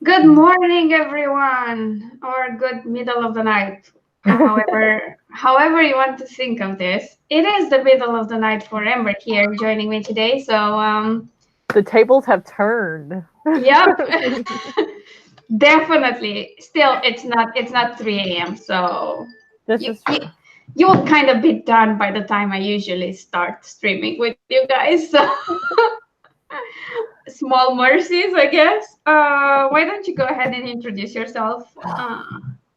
Good morning, everyone, or good middle of the night. However you want to think of this. It is the middle of the night for Amber here joining me today. The tables have turned. Yep, definitely. Still, it's not 3 a.m. So This you, is you true. you will kind of be done by the time I usually start streaming with you guys. So small mercies, I guess. Why don't you go ahead and introduce yourself,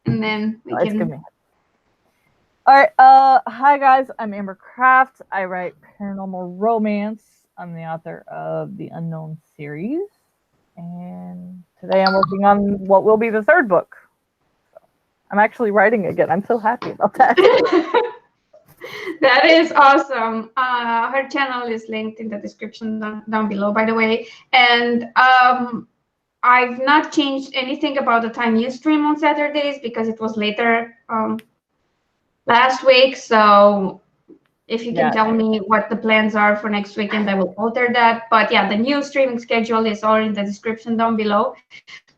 and then we It's can. gonna be. All right. Hi guys. I'm Amber Craft. I write paranormal romance. I'm the author of the Unknown series, and today I'm working on what will be the third book. I'm actually writing again. I'm so happy about that. That is awesome. Her channel is linked in the description down below, by the way. And I've not changed anything about the time you stream on Saturdays because it was later last week. So if you can Yeah. tell me what the plans are for next weekend, I will alter that. But yeah, the new streaming schedule is all in the description down below.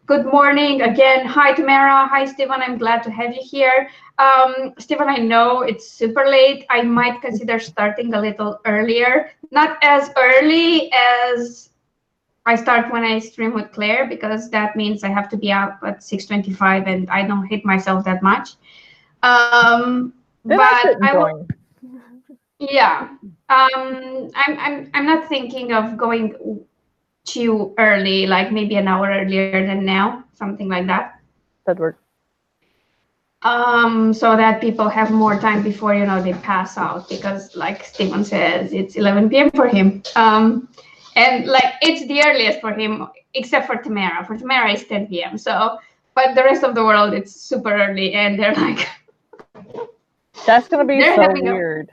Good morning again. Hi, Tamara. Hi, Stephen. I'm glad to have you here. Stephen, I know it's super late. I might consider starting a little earlier. Not as early as I start when I stream with Claire, because that means I have to be up at 6:25 and I don't hate myself that much. Then I But shouldn't I will. join. Yeah. I'm not thinking of going too early, like maybe an hour earlier than now, something like that. That work. So that people have more time before they pass out, because like Stephen says, it's 11 p.m. for him. And like it's the earliest for him, except for Tamara. For Tamara, it's 10 p.m. So, but the rest of the world, it's super early, and they're like, That's gonna be they're so having a. weird.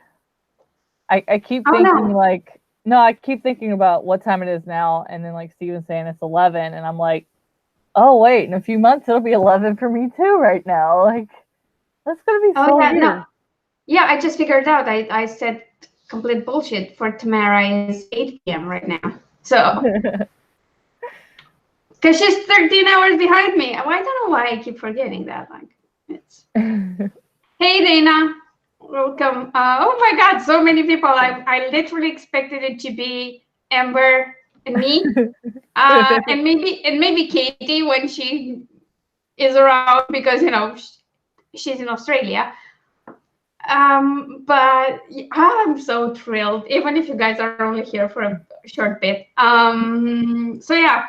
I keep Oh thinking no. like no, I keep thinking about what time it is now, and then like Steven's saying it's 11, and I'm like, oh wait, in a few months it'll be 11 for me too. Right now, like that's gonna be Oh so yeah, no. weird. Yeah, I just figured out. I said complete bullshit. For Tamara is 8 p.m. right now. So, because she's 13 hours behind me. I don't know why I keep forgetting that. Like, it's. Hey, Dana. Welcome. Oh my God, so many people. I literally expected it to be Amber and me, and maybe Katie when she is around, because she's in Australia. But I'm so thrilled, even if you guys are only here for a short bit. So yeah,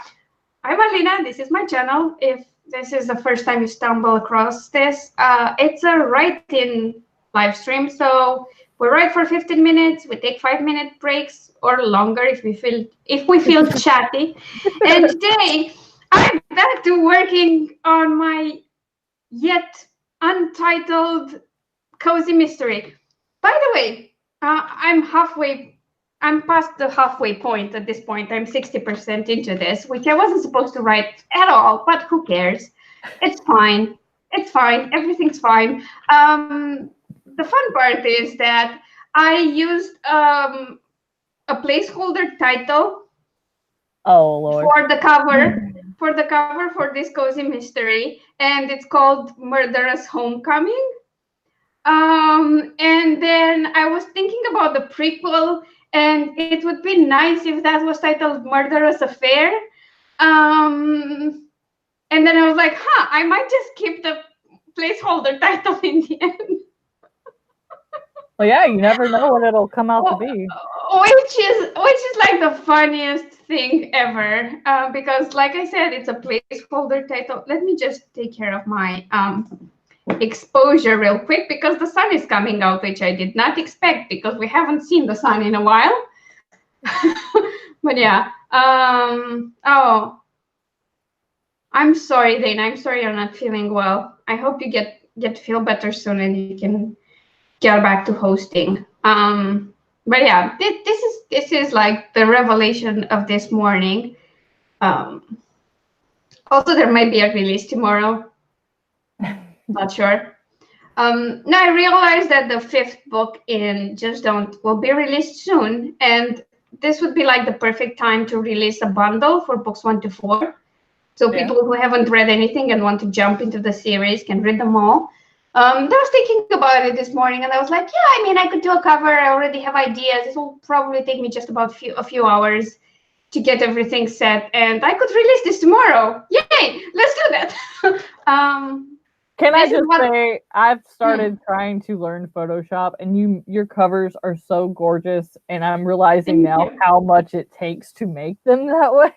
I'm Alina. This is my channel. If this is the first time you stumble across this, it's a write-in live stream. So we write for 15 minutes. We take 5-minute breaks or longer if we feel chatty. And today I'm back to working on my yet untitled cozy mystery. By the way, I'm past the halfway point at this point. I'm 60% into this, which I wasn't supposed to write at all, but who cares? It's fine. It's fine. Everything's fine. The fun part is that I used a placeholder title Oh Lord. for the cover for this cozy mystery, and it's called Murderous Homecoming. And then I was thinking about the prequel, and it would be nice if that was titled Murderous Affair. And then I was like, I might just keep the placeholder title in the end. Well, yeah, you never know what it'll come out to Oh, be. which is like the funniest thing ever, because like I said, it's a placeholder title. Let me just take care of my exposure real quick, because the sun is coming out, which I did not expect because we haven't seen the sun in a while. But yeah, oh, I'm sorry, Dana. I'm sorry you're not feeling well. I hope you get to feel better soon and you can get back to hosting. But yeah, this is like the revelation of this morning. Um, Also, there might be a release tomorrow. Not sure. Now I realized that the fifth book in Just Don't will be released soon, and this would be like the perfect time to release a bundle for books 1 to 4. So Yeah. people who haven't read anything and want to jump into the series can read them all. I was thinking about it this morning, and I was like, yeah, I mean, I could do a cover. I already have ideas. This will probably take me just about a few hours to get everything set, and I could release this tomorrow. Yay! Let's do that. Can I just say, I've started trying to learn Photoshop, and your covers are so gorgeous, and I'm realizing now how much it takes to make them that way.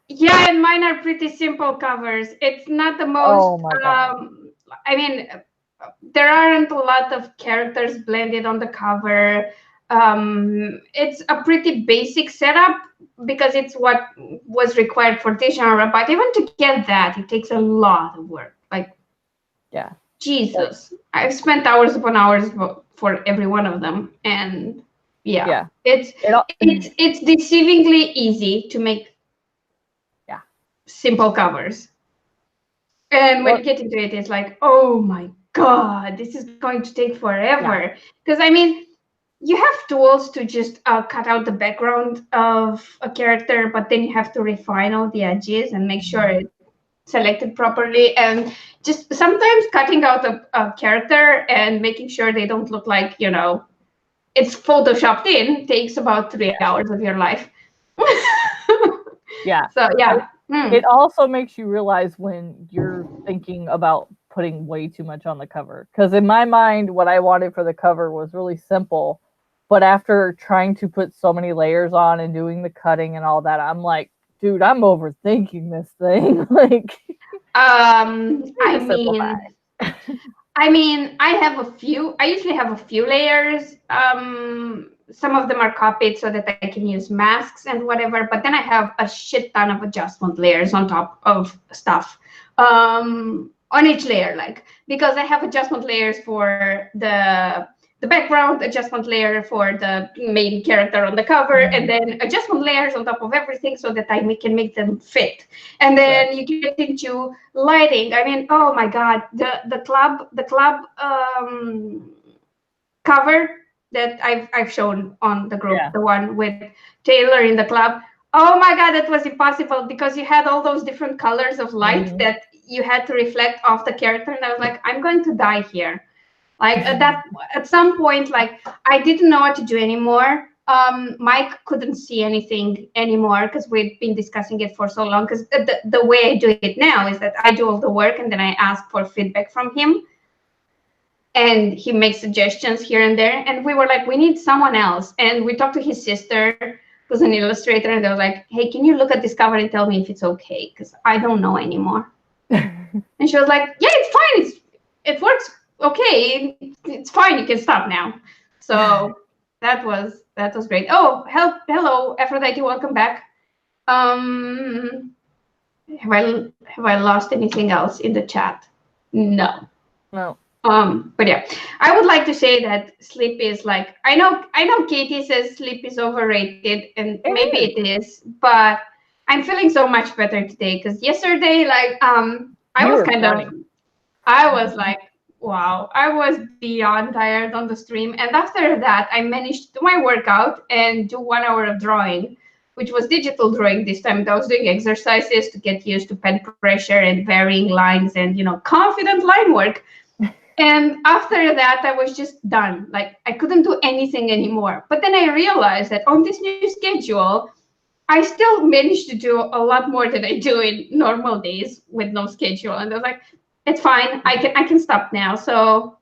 Yeah, and mine are pretty simple covers. It's not the most. Oh my God. I mean, there aren't a lot of characters blended on the cover. It's a pretty basic setup because it's what was required for this genre. But even to get that, it takes a lot of work. Like, yeah, Jesus, I've spent hours upon hours for every one of them, and it's deceivingly easy to make simple covers. And when you get into it, it's like, oh my God, this is going to take forever. Because I mean, you have tools to just cut out the background of a character, but then you have to refine all the edges and make sure it's selected properly. And just sometimes cutting out a character and making sure they don't look like, it's photoshopped in takes about 3 hours of your life. So it also makes you realize when you're thinking about putting way too much on the cover. Because in my mind, what I wanted for the cover was really simple. But after trying to put so many layers on and doing the cutting and all that, I'm like, dude, I'm overthinking this thing. Like, I mean, I usually have a few layers. Some of them are copied so that I can use masks and whatever, but then I have a shit ton of adjustment layers on top of stuff on each layer, because I have adjustment layers for the background, adjustment layer for the main character on the cover, and then adjustment layers on top of everything so that I can make them fit. And then you get into lighting. I mean, oh my God, the club cover that I've shown on the group, the one with Taylor in the club. Oh my God, that was impossible because you had all those different colors of light that you had to reflect off the character, and I was like, I'm going to die here. Like at some point, I didn't know what to do anymore. Mike couldn't see anything anymore because we'd been discussing it for so long. Because the way I do it now is that I do all the work and then I ask for feedback from him. And he makes suggestions here and there. And we were like, we need someone else. And we talked to his sister, who's an illustrator, and they were like, hey, can you look at this cover and tell me if it's okay? Because I don't know anymore. And she was like, yeah, it's fine. It works okay. It's fine. You can stop now. So that was great. Oh, hello, Aphrodite. Welcome back. Have I lost anything else in the chat? No. But yeah, I would like to say that sleep is I know Katie says sleep is overrated, and maybe it is, but I'm feeling so much better today because yesterday, I was like, wow, I was beyond tired on the stream. And after that, I managed to do my workout and do 1 hour of drawing, which was digital drawing this time. I was doing exercises to get used to pen pressure and varying lines and, confident line work. And after that, I was just done. I couldn't do anything anymore. But then I realized that on this new schedule, I still managed to do a lot more than I do in normal days with no schedule. And I was like, it's fine. I can stop now. So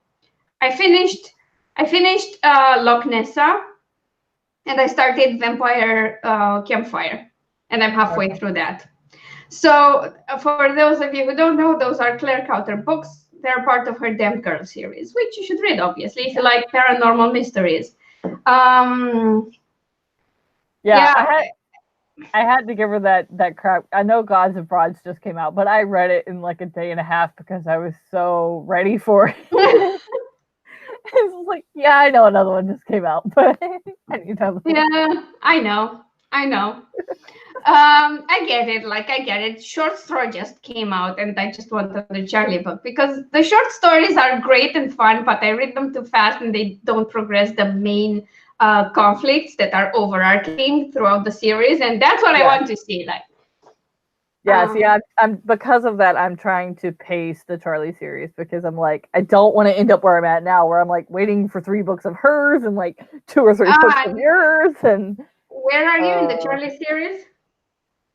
I finished Loch Nessa, and I started Vampire Campfire, and I'm halfway through that. So for those of you who don't know, those are Claire Cowter books. They're part of her Damned Girl series, which you should read, obviously, if you like paranormal mysteries. I had to give her that crap. I know Gods and Frauds just came out, but I read it in a day and a half because I was so ready for it. It's like, yeah, I know another one just came out, but I need to have I know. I get it. Short Straw just came out, and I just wanted the Charlie book because the short stories are great and fun, but I read them too fast and they don't progress the main conflicts that are overarching throughout the series, and that's what I want to see. Yeah, see, I'm because of that, I'm trying to pace the Charlie series because I'm like, I don't want to end up where I'm at now, where I'm like waiting for 3 books of hers and like 2 or 3 books of yours. And where are you in the Charlie series?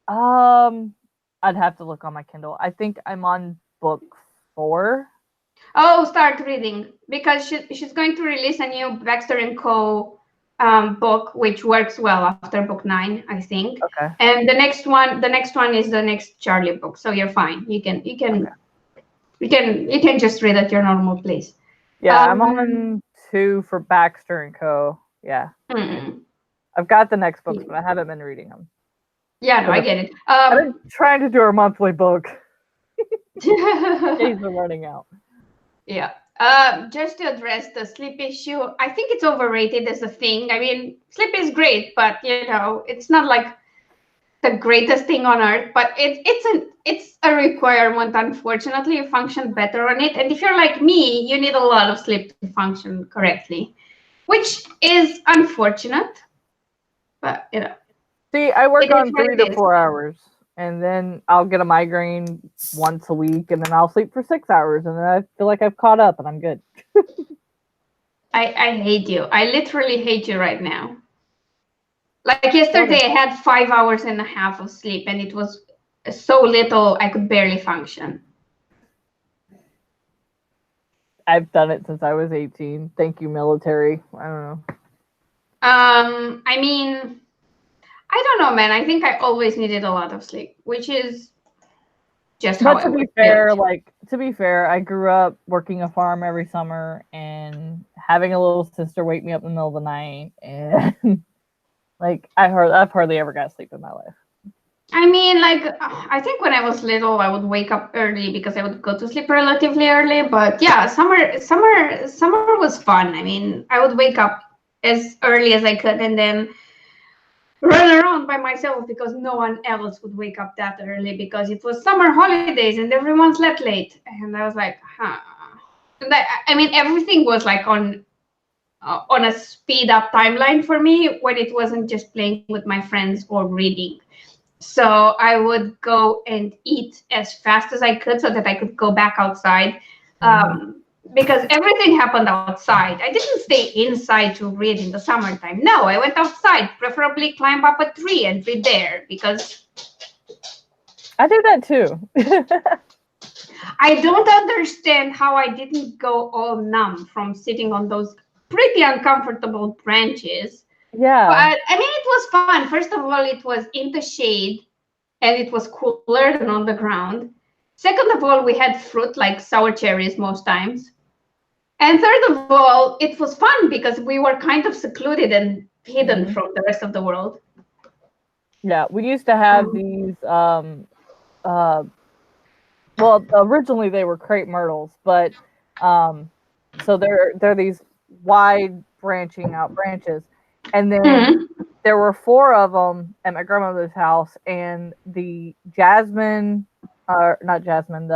I'd have to look on my Kindle. I think I'm on book 4. Oh, start reading, because she's going to release a new Baxter and Co. Book, which works well after book 9, I think. Okay. And the next one is the next Charlie book, so you're fine. You can just read at your normal place. Yeah, I'm on 2 for Baxter and Co. Yeah. I've got the next books, but I haven't been reading them. Yeah, no, I get it. I've been trying to do a monthly book. Days are running out. Yeah. Just to address the sleep issue, I think it's overrated as a thing. I mean, sleep is great, but it's not like the greatest thing on earth. But it's a requirement. Unfortunately, you function better on it. And if you're like me, you need a lot of sleep to function correctly, which is unfortunate. But see, I work on 3 to 4 hours. And then I'll get a migraine once a week, and then I'll sleep for 6 hours, and then I feel like I've caught up, and I'm good. I hate you. I literally hate you right now. Like yesterday, I had 5 hours and a half of sleep, and it was so little I could barely function. I've done it since I was 18. Thank you, military. I don't know. I mean, I don't know, man. I think I always needed a lot of sleep, which is just how I to be fair, I grew up working a farm every summer and having a little sister wake me up in the middle of the night, and like I've hardly ever got sleep in my life. I mean, like, I think when I was little, I would wake up early because I would go to sleep relatively early. But yeah, summer was fun. I mean, I would wake up as early as I could and then run around by myself because no one else would wake up that early because it was summer holidays and everyone slept late. And I was like, huh. And I mean, everything was like on a speed up timeline for me when it wasn't just playing with my friends or reading. So I would go and eat as fast as I could so that I could go back outside. Because everything happened outside. I didn't stay inside to read in the summertime. No, I went outside, preferably climb up a tree and read there because I did that too. I don't understand how I didn't go all numb from sitting on those pretty uncomfortable branches. Yeah. But I mean, it was fun. First of all, it was in the shade and it was cooler than on the ground. Second of all, we had fruit like sour cherries most times. And third of all, it was fun because we were kind of secluded and hidden from the rest of the world. Yeah, we used to have these, well, originally they were crepe myrtles, but so they're these wide branching out branches. And then there were 4 of them at my grandmother's house, and the Jasmin, not Jasmin,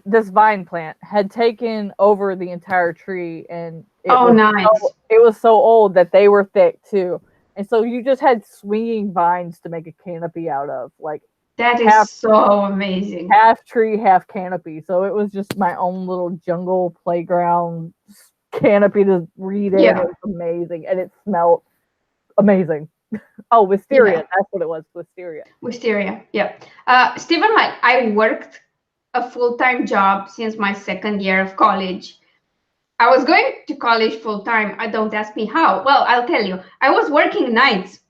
this vine plant had taken over the entire tree, and it was so old that they were thick too. And so you just had swinging vines to make a canopy out of. Like, that is so amazing. Half tree, half canopy. So it was just my own little jungle playground canopy to read in. Yeah. It was amazing, and it smelled amazing. Oh, wisteria. Yeah. That's what it was. Wisteria. Yeah. Stephen, like, I worked a full-time job since my 2nd year of college. I was going to college full-time. Don't ask me how. Well, I'll tell you. I was working nights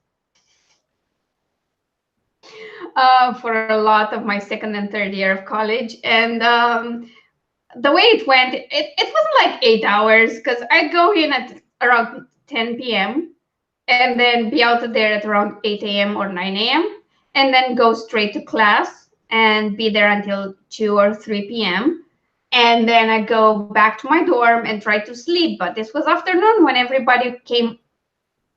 for a lot of my 2nd and 3rd year of college. And the way it went, it wasn't like 8 hours because I'd go in at around 10 p.m. and then be out of there at around 8 a.m. or 9 a.m. and then go straight to class and be there until 2 or 3 p.m. And then I go back to my dorm and try to sleep. But this was afternoon when everybody came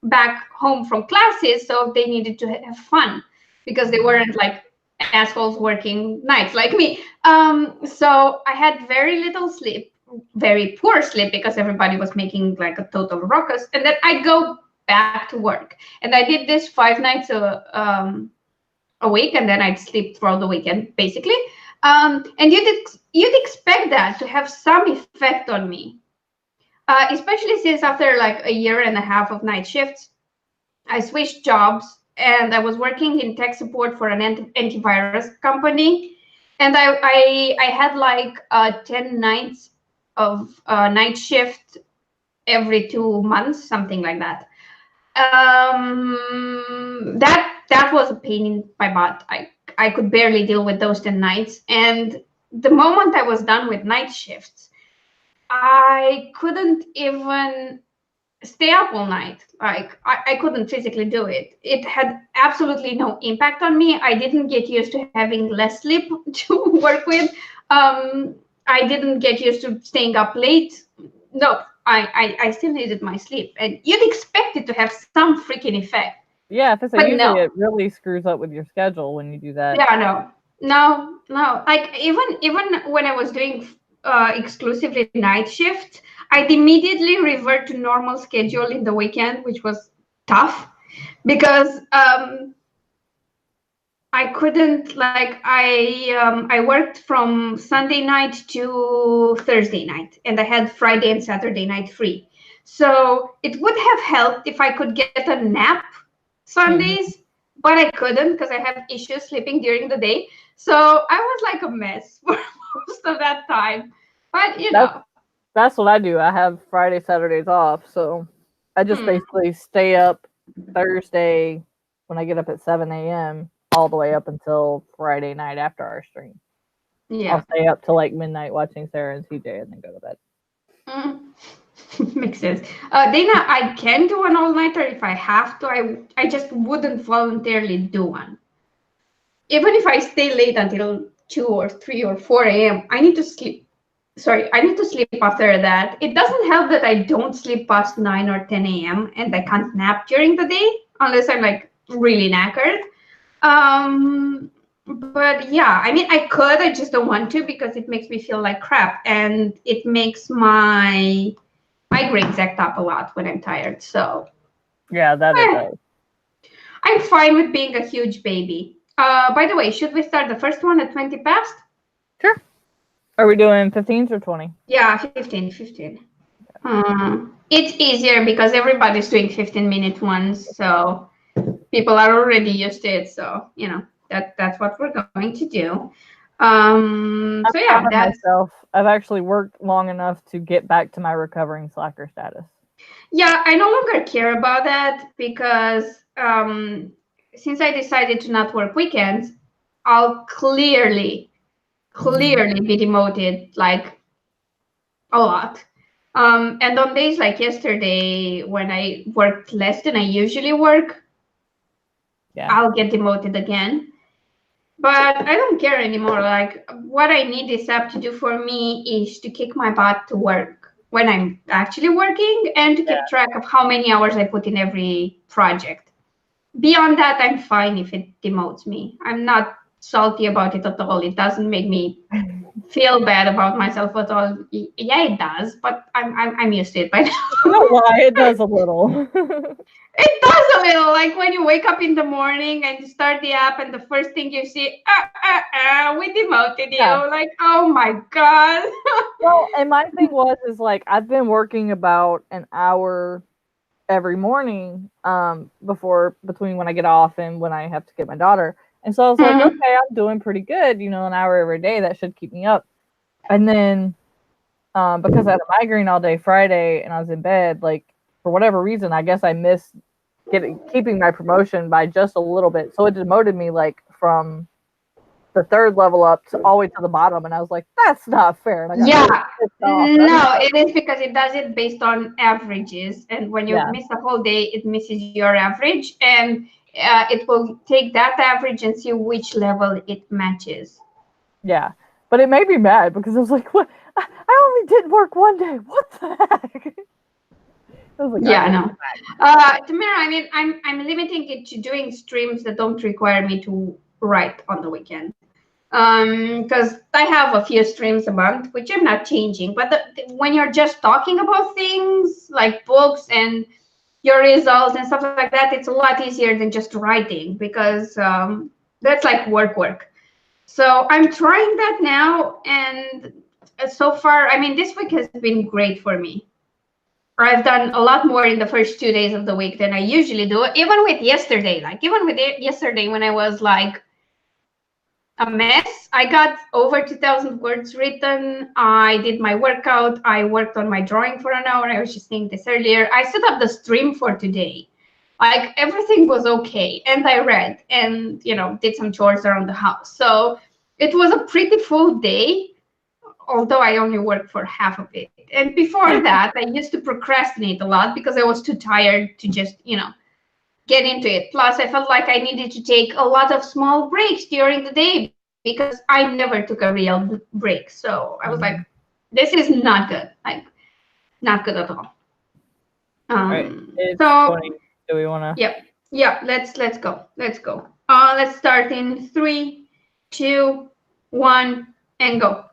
back home from classes, so they needed to have fun because they weren't like assholes working nights like me. So I had very little sleep, very poor sleep because everybody was making like a total ruckus. And then I'd go back to work. And I did this 5 nights a week, and then I'd sleep throughout the weekend, basically. And you'd expect that to have some effect on me, especially since after like a year and a half of night shifts, I switched jobs and I was working in tech support for an antivirus company, and I had like 10 nights of night shift every 2 months, something like that. That was a pain in my butt. I could barely deal with those 10 nights, and the moment I was done with night shifts, I couldn't even stay up all night. Like I couldn't physically do it. It had absolutely no impact on me. I didn't get used to having less sleep to work with. I didn't get used to staying up late. No, I still needed my sleep, and you'd expect it to have some freaking effect. Yeah, if it's But usually no. it really screws up with your schedule when you do that. Yeah, no. Like even when I was doing exclusively night shift, I'd immediately revert to normal schedule in the weekend, which was tough because I couldn't, like, I worked from Sunday night to Thursday night, and I had Friday and Saturday night free. So it would have helped if I could get a nap Sundays, but I couldn't because I have issues sleeping during the day. So I was like a mess for most of that time. But you know, That's what I do. I have Friday, Saturdays off, so I just basically stay up Thursday when I get up at 7 a.m. all the way up until Friday night after our stream. yeah, I'll stay up till like midnight watching Sarah and CJ and then go to bed. Makes sense. Dana, I can do an all-nighter if I have to. I just wouldn't voluntarily do one. Even if I stay late until 2 or 3 or 4 a.m., I need to sleep. Sorry, I need to sleep after that. It doesn't help that I don't sleep past 9 or 10 a.m. and I can't nap during the day unless I'm like really knackered. But yeah, I mean, I could, I just don't want to because it makes me feel like crap, and it makes my migraines act up a lot when I'm tired. So Yeah, that it does. I'm fine with being a huge baby. By the way, should we start the first one at 20 past? Sure. Are we doing 15s or 20? Yeah, 15. It's easier because everybody's doing 15-minute ones, so people are already used to it. So you know that's what we're going to do. So yeah, myself. I've actually worked long enough to get back to my recovering slacker status. Yeah, I no longer care about that because since I decided to not work weekends, I'll clearly be demoted like a lot. And on days like yesterday, when I worked less than I usually work, I'll get demoted again. But I don't care anymore. Like, what I need this app to do for me is to kick my butt to work when I'm actually working and to keep track of how many hours I put in every project. Beyond that, I'm fine if it demotes me. I'm not salty about it at all. It doesn't make me feel bad about myself at all. Yeah, it does, but I'm used to it by now. You know why? It does a little. It does a little, like when you wake up in the morning and you start the app and the first thing you see, we demoted you. Yeah. Like, oh my God. Well, and my thing is like, I've been working about an hour every morning between when I get off and when I have to get my daughter. And so I was like, okay, I'm doing pretty good, an hour every day. That should keep me up. And then because I had a migraine all day Friday and I was in bed, like, for whatever reason, I guess I missed keeping my promotion by just a little bit. So it demoted me like from the third level up to all the way to the bottom. And I was like, that's not fair. And no, it is because it does it based on averages. And when you miss a whole day, it misses your average. And it will take that average and see which level it matches. Yeah. But it made me mad because I was like, what? I only did work one day. What the heck? Like, yeah, no. Tamara, I mean, I'm limiting it to doing streams that don't require me to write on the weekend. Because I have a few streams a month, which I'm not changing. But when you're just talking about things like books and your results and stuff like that, it's a lot easier than just writing because That's like work. So I'm trying that now, and so far, I mean, this week has been great for me. I've done a lot more in the first 2 days of the week than I usually do. Even with yesterday, yesterday when I was like a mess, I got over 2,000 words written. I did my workout. I worked on my drawing for an hour. I was just saying this earlier. I set up the stream for today. Like everything was okay, and I read and did some chores around the house. So it was a pretty full day, although I only worked for half of it. And before that, I used to procrastinate a lot because I was too tired to just, get into it. Plus, I felt like I needed to take a lot of small breaks during the day because I never took a real break. So I was like, this is not good. Like, not good at all. Right. So 20. Do we want to? Yeah. Let's go. Let's start in 3, 2, 1, and go.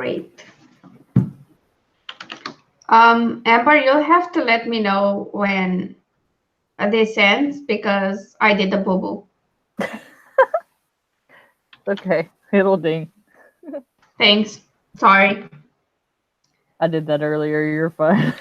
Great. Amber, you'll have to let me know when this ends because I did the boo-boo. Okay, it'll ding. Thanks. Sorry. I did that earlier. You're fine.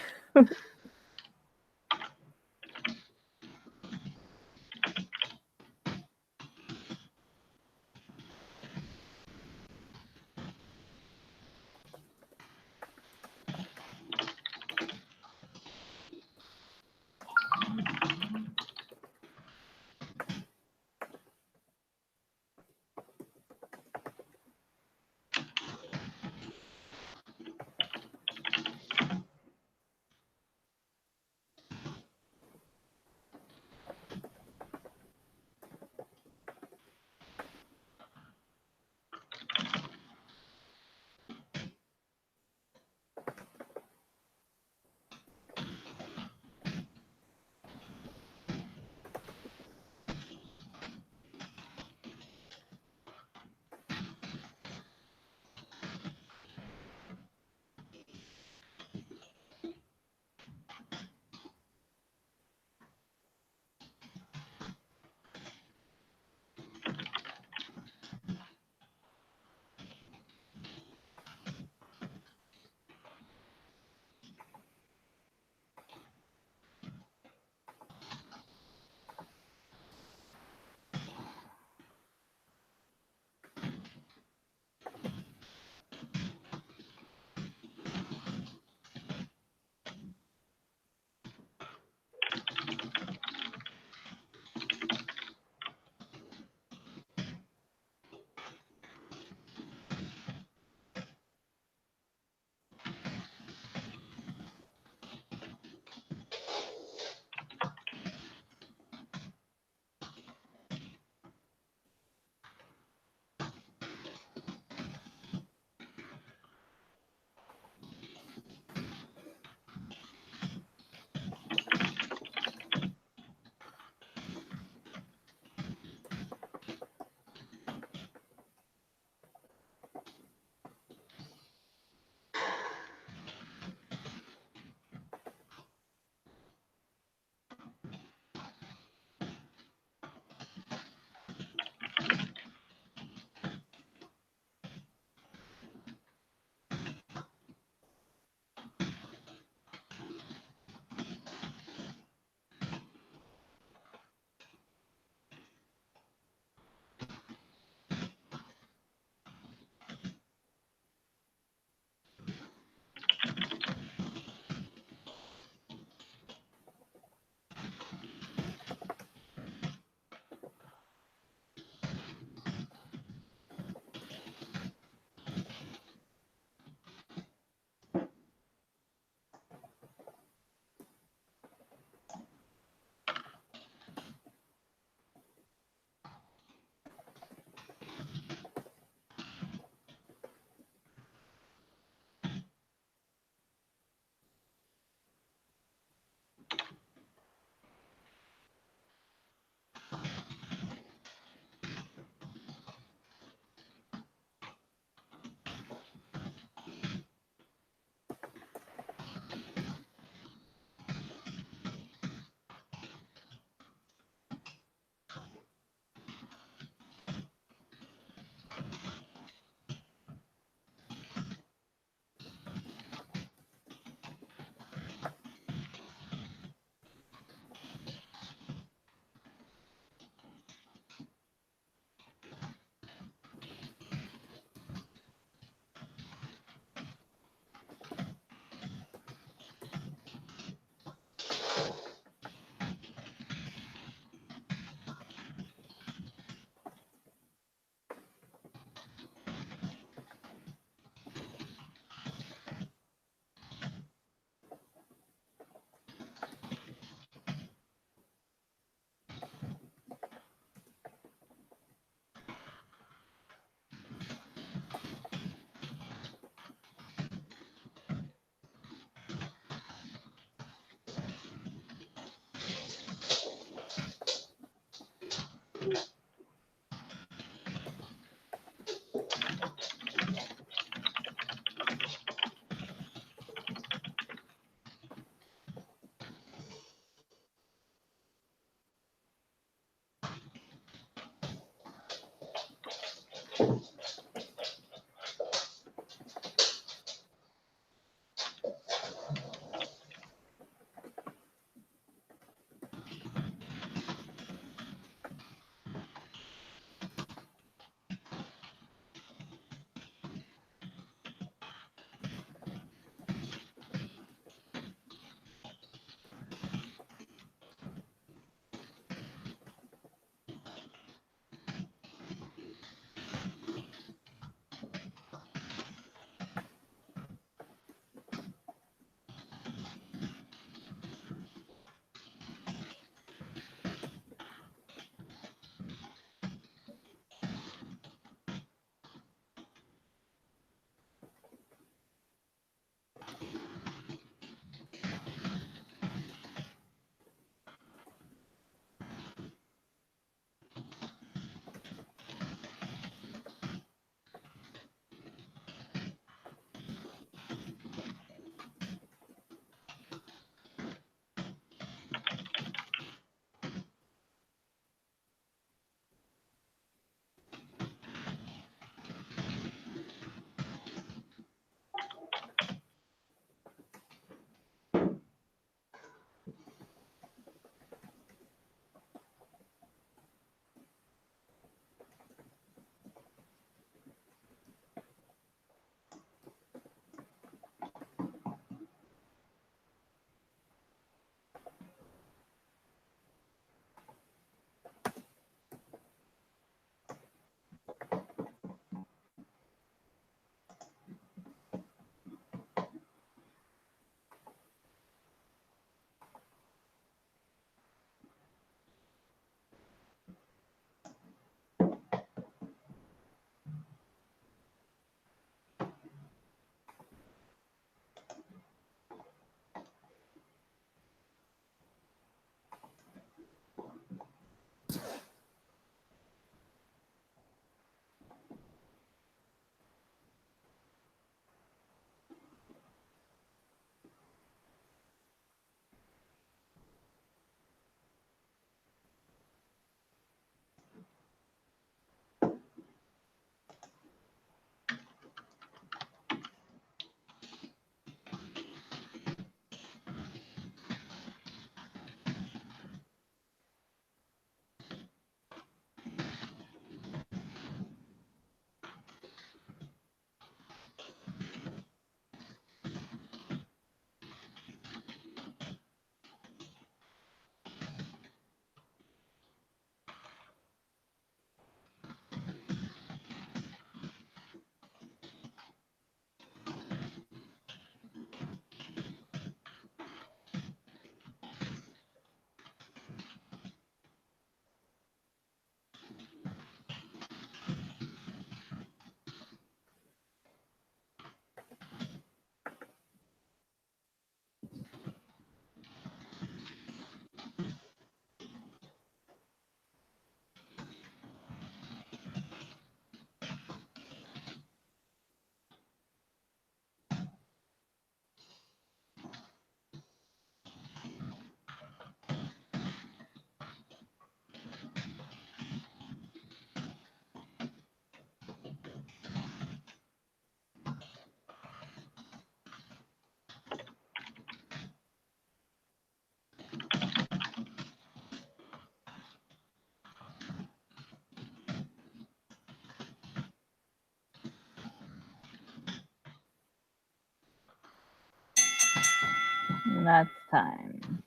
And that's time.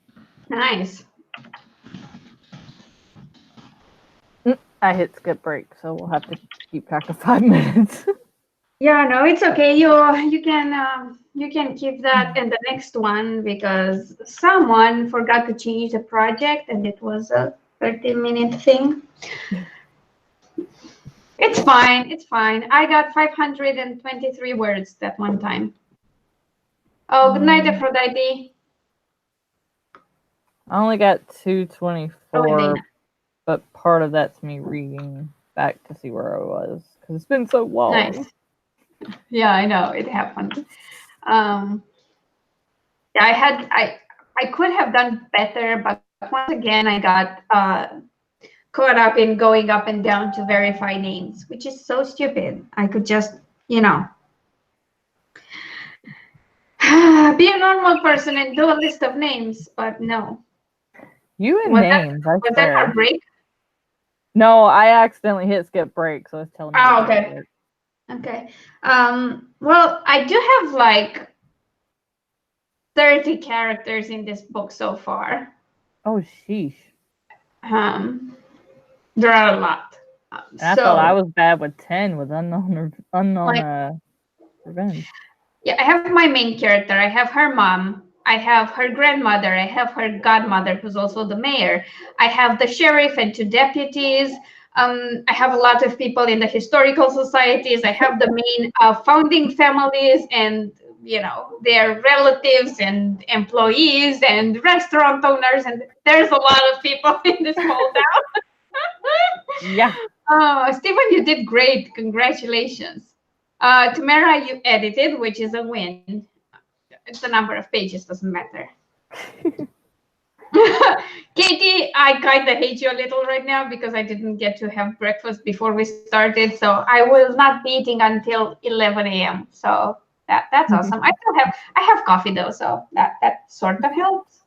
Nice. I hit skip break, so we'll have to keep track of 5 minutes. Yeah, no, it's okay. You can keep that in the next one because someone forgot to change the project and it was a 30-minute thing. It's fine. It's fine. I got 523 words that one time. Oh, good night, Aphrodite. I only got Oh, 224, Alina. but part of that's me reading back to see where I was because it's been so long. Nice. Yeah, I know it happened. Yeah, I could have done better, but once again I got caught up in going up and down to verify names, which is so stupid. I could just, be a normal person and do a list of names, but no. You and Was names, I was that swear. our break? No, I accidentally hit skip break, so it's telling me. Oh, okay. Okay. Well, I do have like 30 characters in this book so far. Oh, sheesh. There are a lot. And I thought I was bad with 10 with unknown revenge. Yeah, I have my main character. I have her mom. I have her grandmother. I have her godmother, who's also the mayor. I have the sheriff and 2 deputies. I have a lot of people in the historical societies. I have the main founding families and, their relatives and employees and restaurant owners. And there's a lot of people in this small town. Yeah. Stephen, you did great. Congratulations. Tamara, you edited, which is a win. The number of pages doesn't matter. Katie, I kind of hate you a little right now because I didn't get to have breakfast before we started, so I will not be eating until 11 a.m. So that's awesome. I have coffee though, so that sort of helps.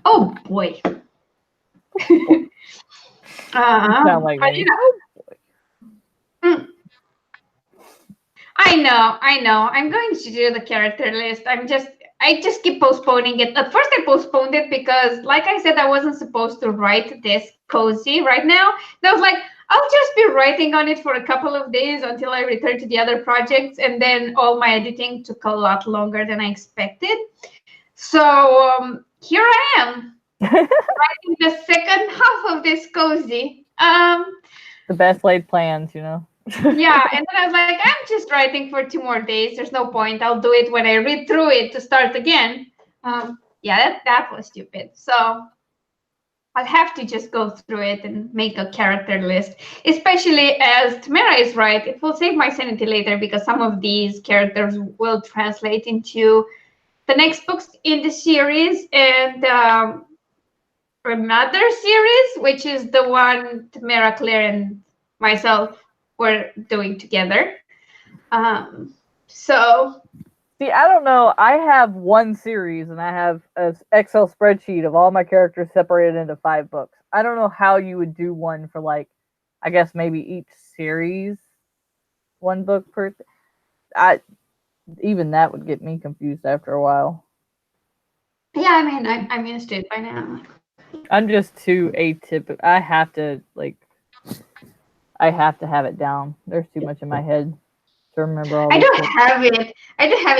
Oh boy. Sound like me. I know. I'm going to do the character list. I just keep postponing it. At first I postponed it because, like I said, I wasn't supposed to write this cozy right now. And I was like, I'll just be writing on it for a couple of days until I return to the other projects. And then all my editing took a lot longer than I expected. So here I am, writing the second half of this cozy. The best laid plans, Yeah, and then I was like, I'm just writing for 2 more days. There's no point. I'll do it when I read through it to start again. Yeah, that was stupid. So I'll have to just go through it and make a character list, especially as Tamara is right. It will save my sanity later because some of these characters will translate into the next books in the series and another series, which is the one Tamara, Claire, and myself we're doing together. So see, I don't know. I have one series and I have an Excel spreadsheet of all my characters separated into 5 books. I don't know how you would do one for, like, I guess maybe each series, 1 book per. Even that would get me confused after a while. Yeah, I mean, I'm used to it by now. I'm just too atypical. I have to have it down. There's too much in my head to remember all. I don't have it.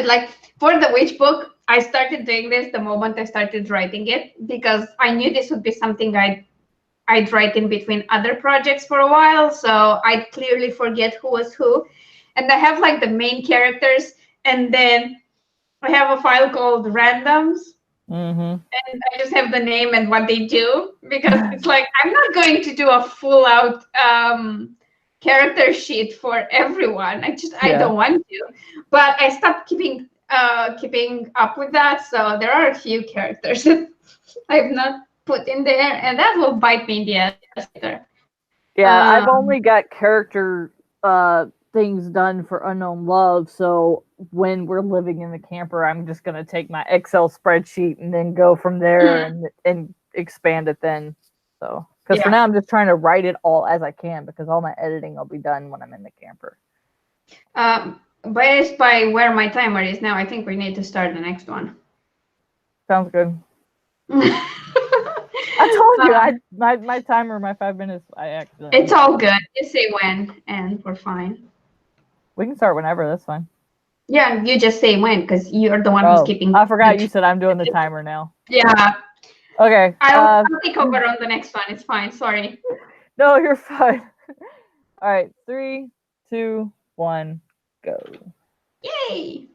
Like for the witch book. I started doing this the moment I started writing it because I knew this would be something I'd write in between other projects for a while. So I'd clearly forget who was who, and I have like the main characters, and then I have a file called randoms. And I just have the name and what they do because it's like I'm not going to do a full out character sheet for everyone. I don't want to. But I stopped keeping up with that. So there are a few characters that I've not put in there, and that will bite me in the ass later. Yeah, I've only got character things done for Unknown Love, so when we're living in the camper, I'm just gonna take my Excel spreadsheet and then go from there and expand it then. So, because for now I'm just trying to write it all as I can because all my editing will be done when I'm in the camper. Based by where my timer is now, I think we need to start the next one. Sounds good. I told you, my timer, my 5 minutes, I accidentally. It's all good. Just say when, and we're fine. We can start whenever. That's fine. Yeah, you just say when, because you're the one who's keeping. I forgot you said I'm doing the timer now. Yeah. Okay. I'll take over on the next one. It's fine. Sorry. No, you're fine. All right. 3, 2, 1, go. Yay!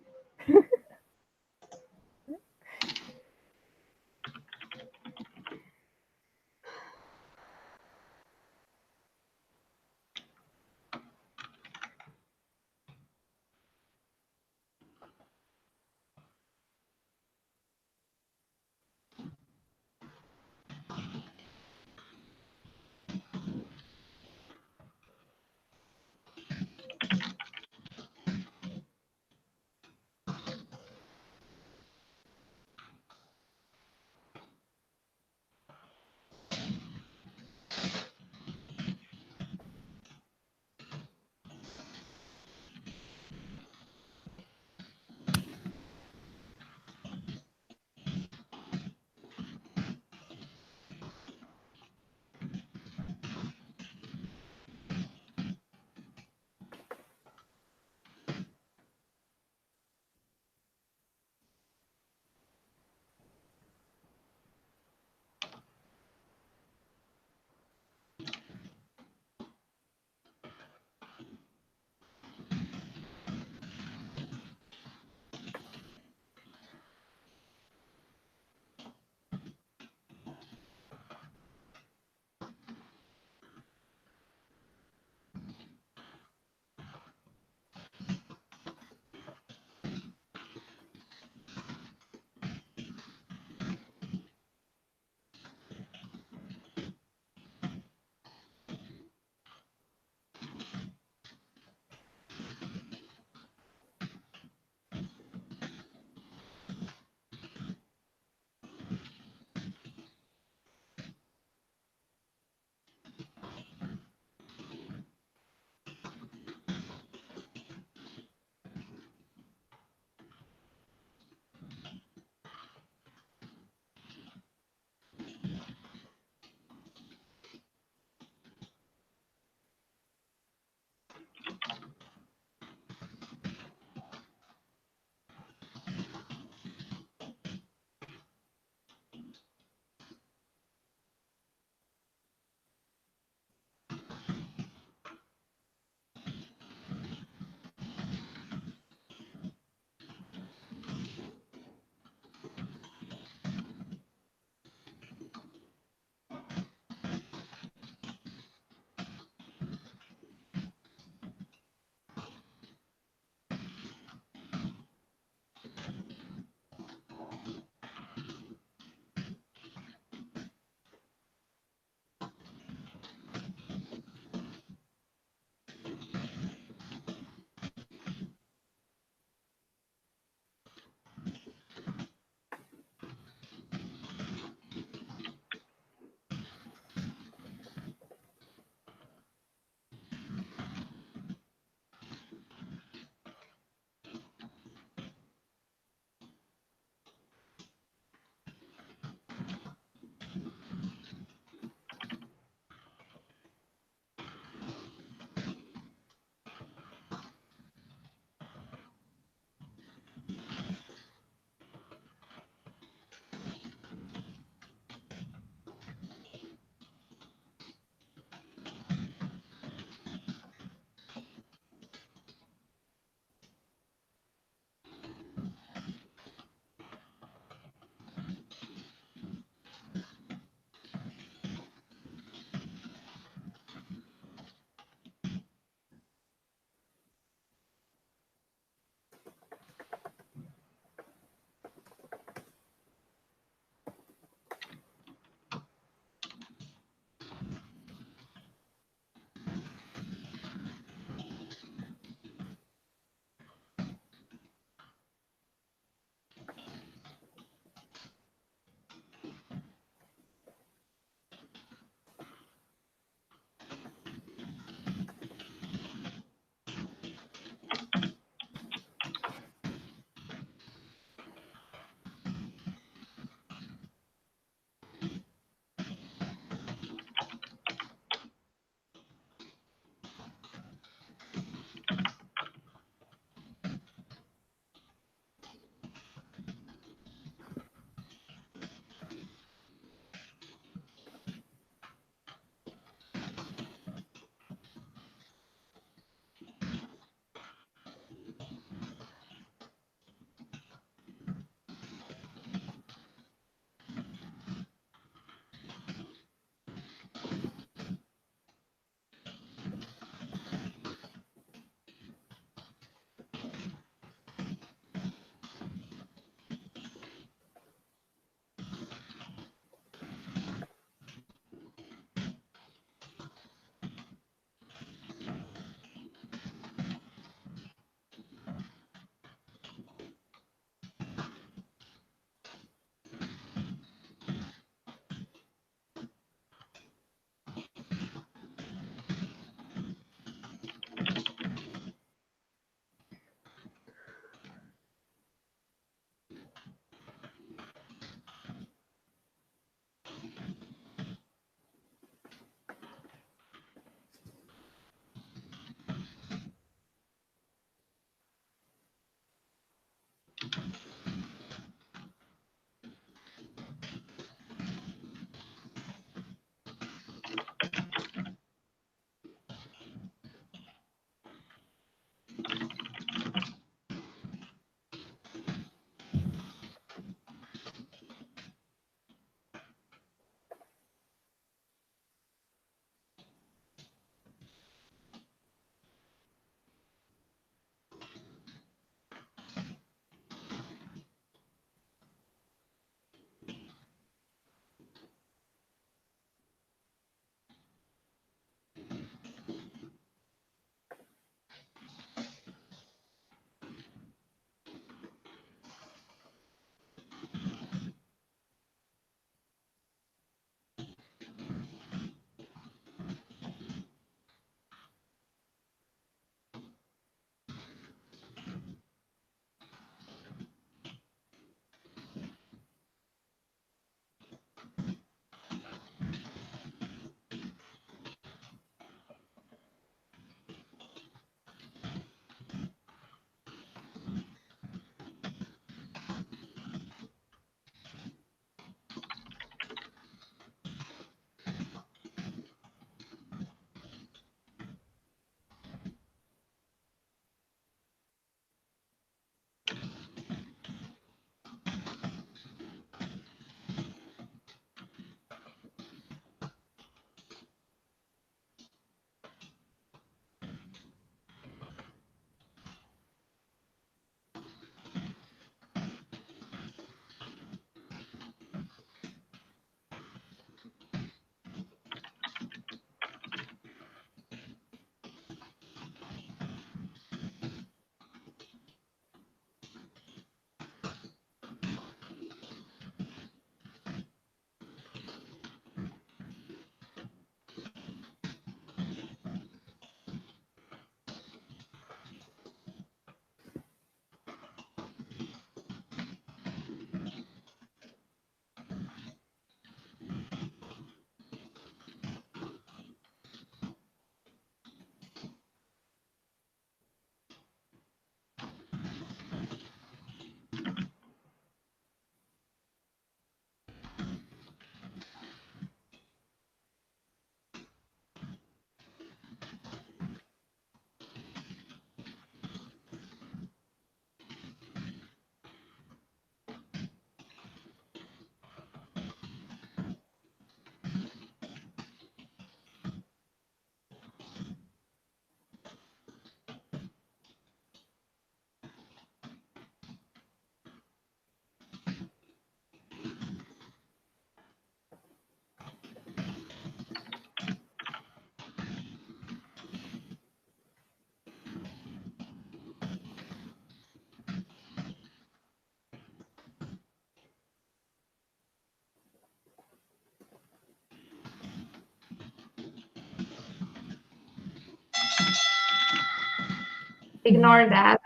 Ignore that.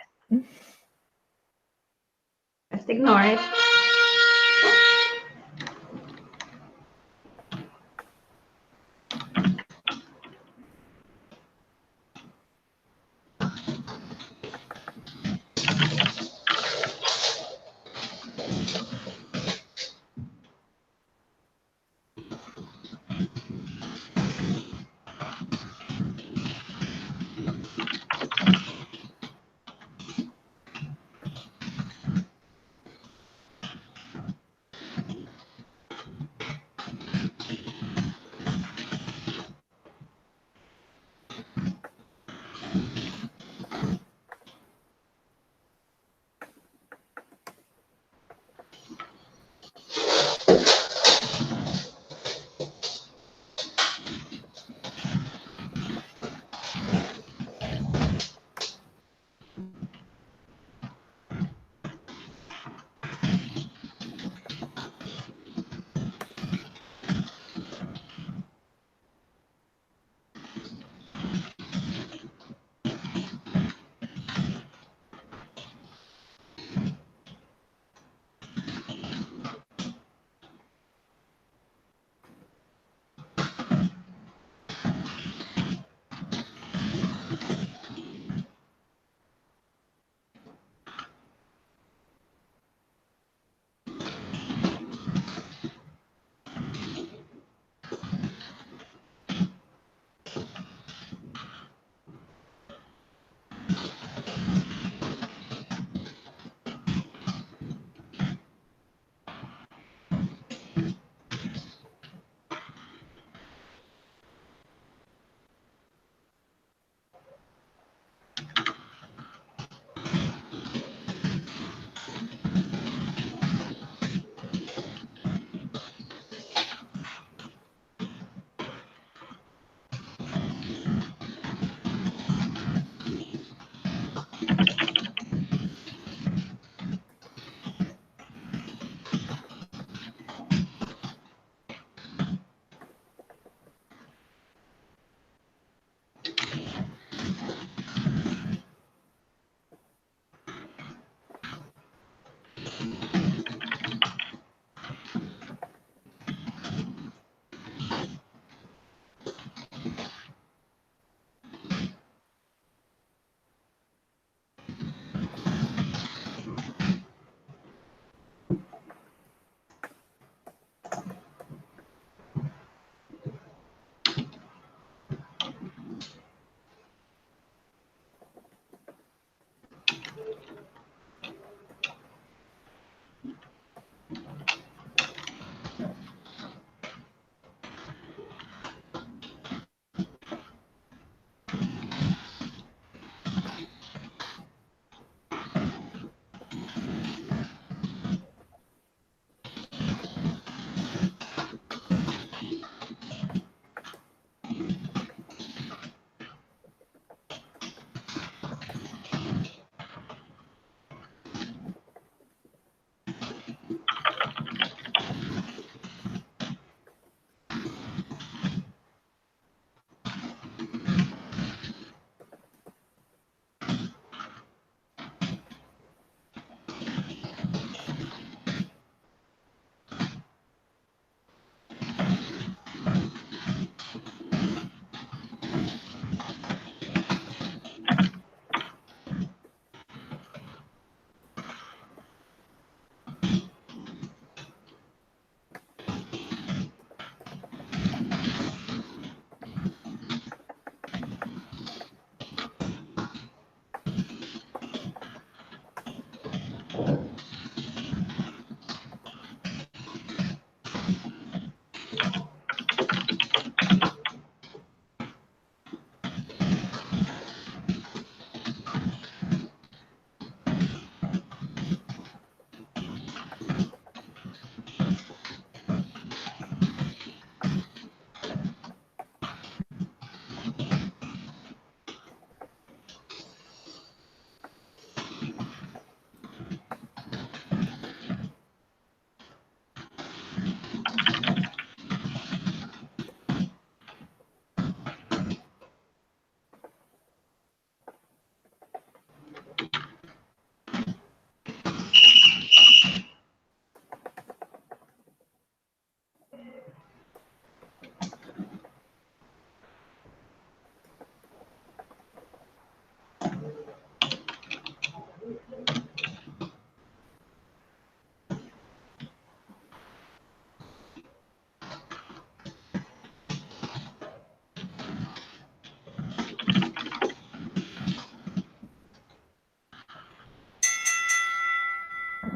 Just ignore it.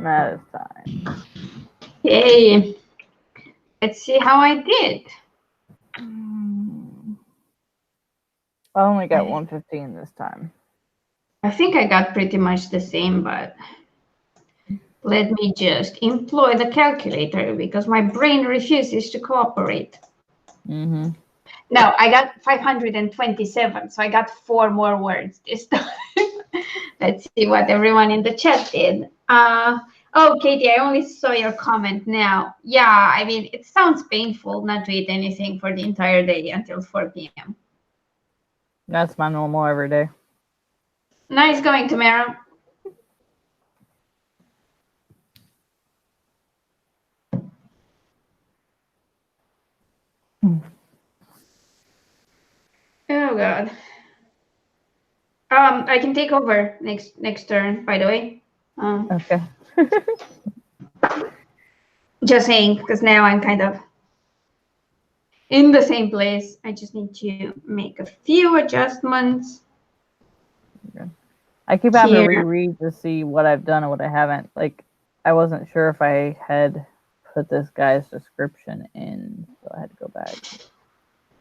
That is time. Yay. Let's see how I did. I only got 115 this time. I think I got pretty much the same, but let me just employ the calculator because my brain refuses to cooperate. Mm-hmm. No, I got 527, so I got 4 more words this time. Let's see what everyone in the chat did. Oh, Katie, I only saw your comment now. Yeah, I mean, it sounds painful not to eat anything for the entire day until 4 p.m. That's my normal every day. Nice going, Tamara. Oh God. I can take over next turn, by the way. Okay. Just saying, because now I'm kind of in the same place. I just need to make a few adjustments. Okay. I keep having to reread to see what I've done and what I haven't. Like, I wasn't sure if I had put this guy's description in, so I had to go back.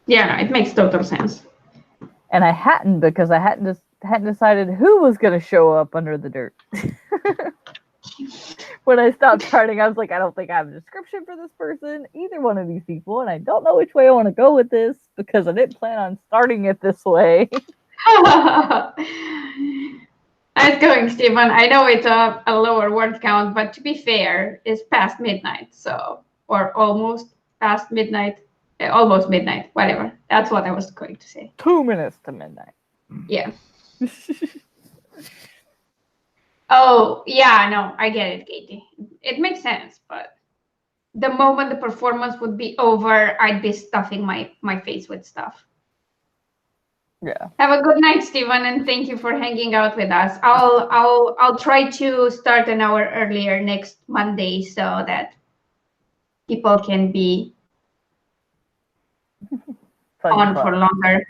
Yeah, no, it makes total sense. And I hadn't, because I hadn't decided who was going to show up under the dirt. When I stopped charting, I was like, I don't think I have a description for this person, either one of these people, and I don't know which way I want to go with this because I didn't plan on starting it this way. Nice going, Stephen. I know it's a lower word count, but to be fair, it's past midnight, so, or almost past midnight, almost midnight, whatever. That's what I was going to say. 2 minutes to midnight. Yeah. Oh, yeah, no, I get it, Katie. It makes sense, but the moment the performance would be over, I'd be stuffing my face with stuff. Yeah. Have a good night, Stephen, and thank you for hanging out with us. I'll try to start an hour earlier next Monday so that people can be on for longer.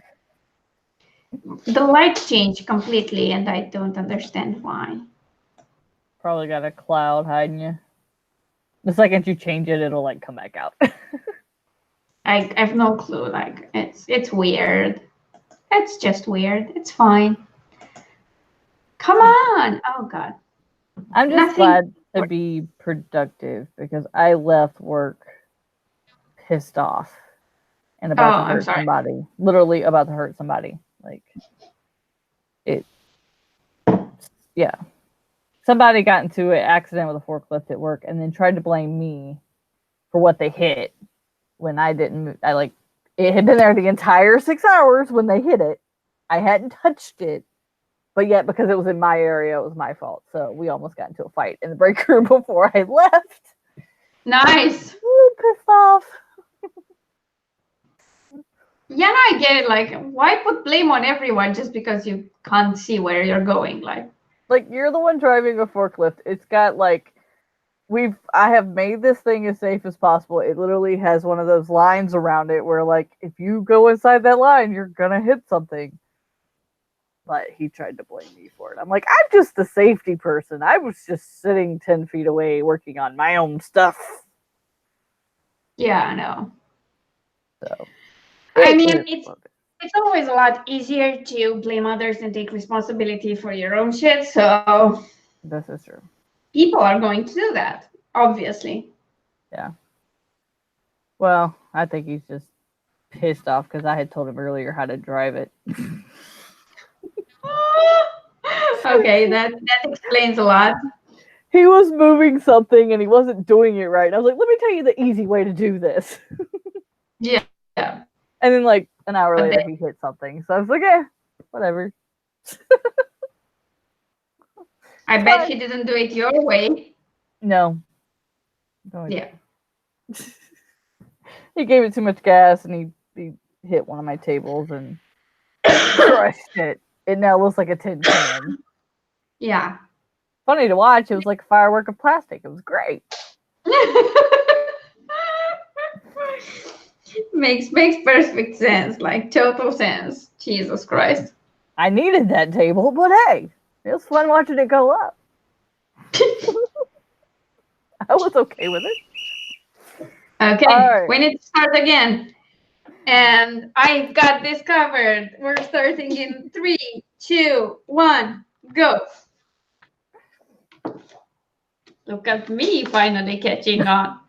The lights changed completely, and I don't understand why. Probably got a cloud hiding you. The second you change it, it'll like come back out. I have no clue. Like it's weird. It's just weird. It's fine. Come on. Oh God. I'm just glad to be productive because I left work pissed off and about to hurt somebody. Literally about to hurt somebody. Like it. Yeah. Somebody got into an accident with a forklift at work and then tried to blame me for what they hit when I didn't. It had been there the entire 6 hours when they hit it. I hadn't touched it, but yet because it was in my area, it was my fault. So we almost got into a fight in the break room before I left. Nice. Ooh, pissed off. Yeah, no, I get it. Like, why put blame on everyone just because you can't see where you're going? Like you're the one driving a forklift. It's got I have made this thing as safe as possible. It literally has one of those lines around it where if you go inside that line, you're gonna hit something. But he tried to blame me for it. I'm like, I'm just the safety person. I was just sitting 10 feet away working on my own stuff. Yeah, I know. So I mean, it's always a lot easier to blame others and take responsibility for your own shit. So this is true. People are going to do that, obviously. Yeah. Well, I think he's just pissed off because I had told him earlier how to drive it. Okay, that explains a lot. He was moving something and he wasn't doing it right. And I was like, let me tell you the easy way to do this. Yeah. And then an hour later he hit something. So I was like, whatever. I bet he didn't do it your way. No. Yeah. He gave it too much gas and he hit one of my tables and crushed it. It now looks like a tin can. Yeah. Funny to watch. It was like a firework of plastic. It was great. Makes perfect sense. Total sense. Jesus Christ. I needed that table, but hey, it was fun watching it go up. I was okay with it. Okay, right. we need to start again. And I got this covered. We're starting in 3, 2, 1, go. Look at me finally catching on.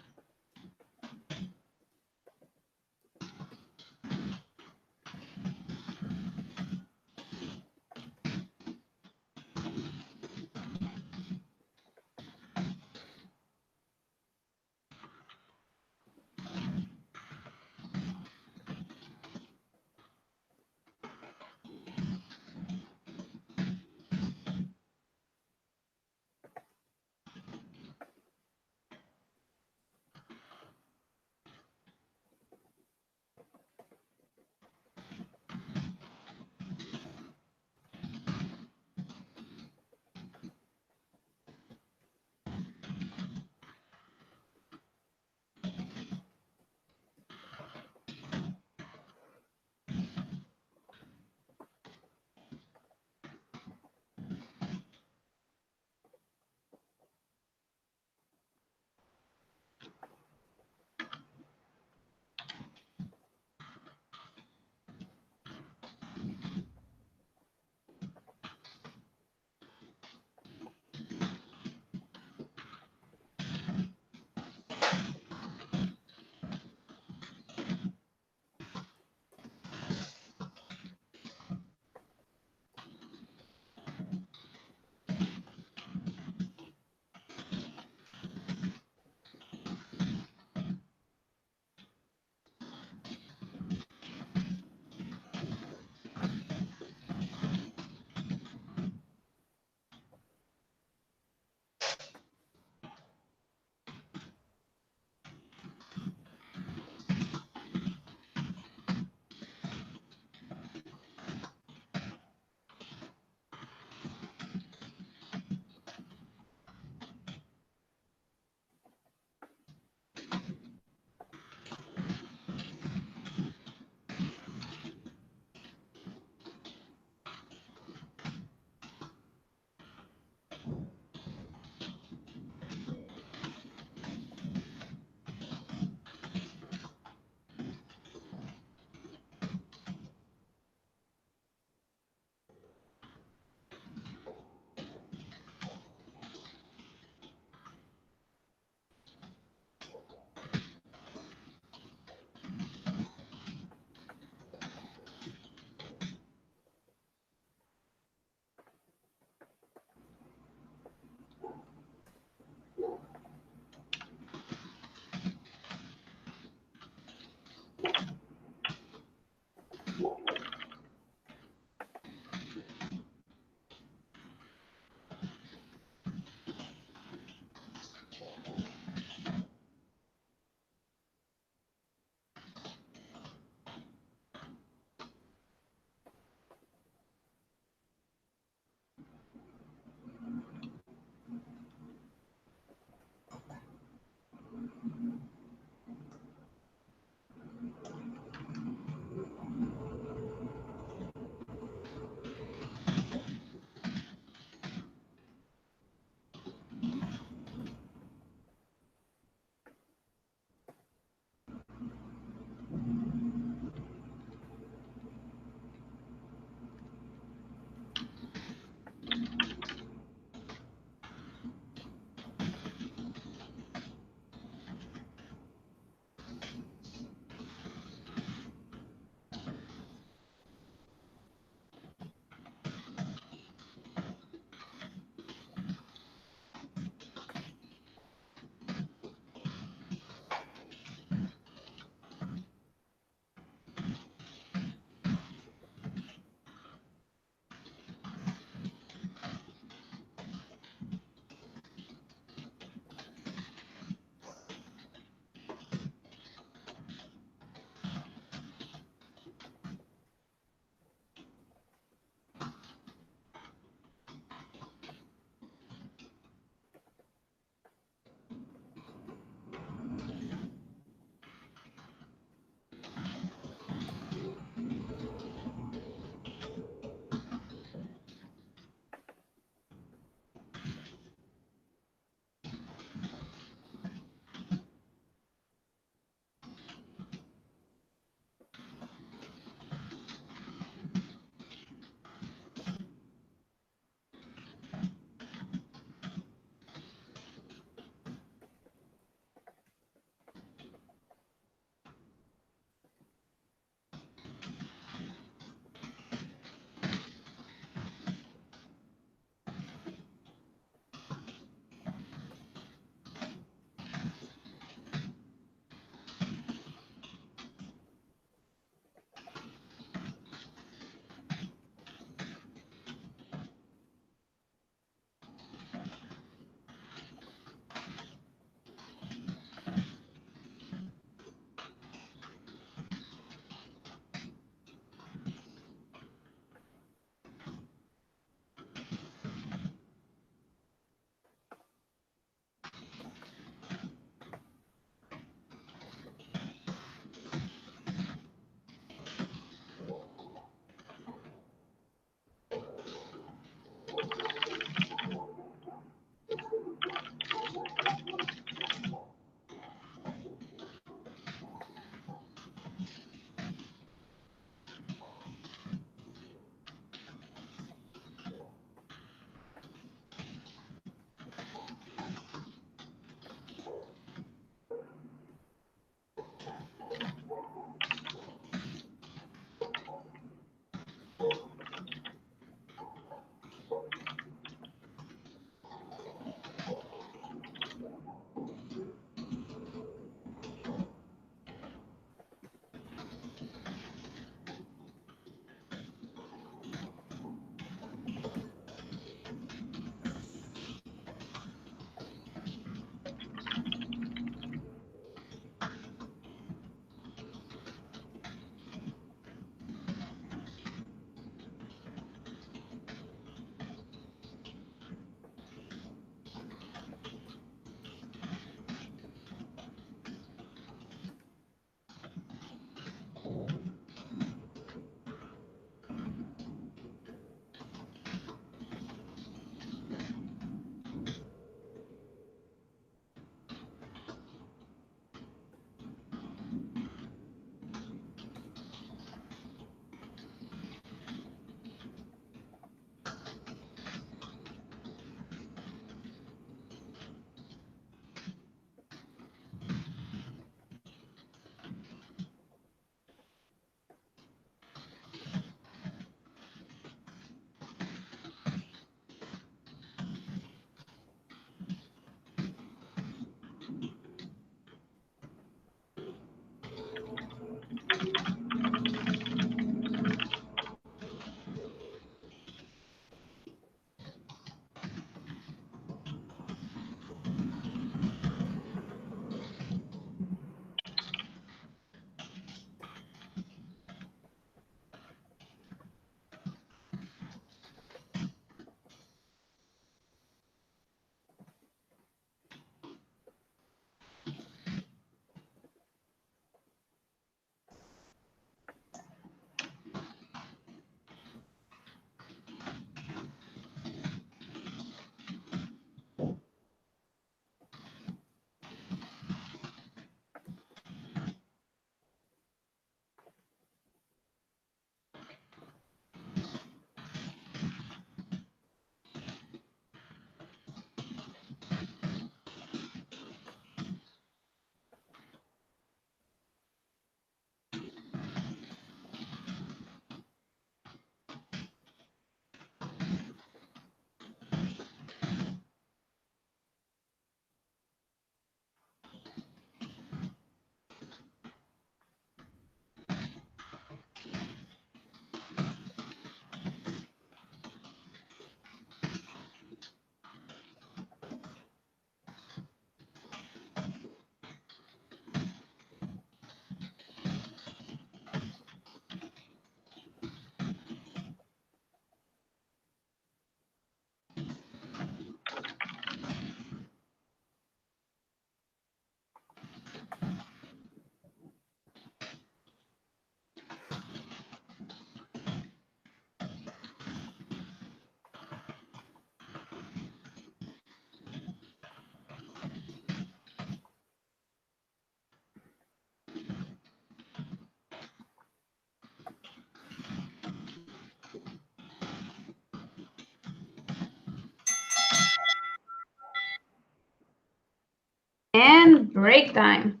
And break time.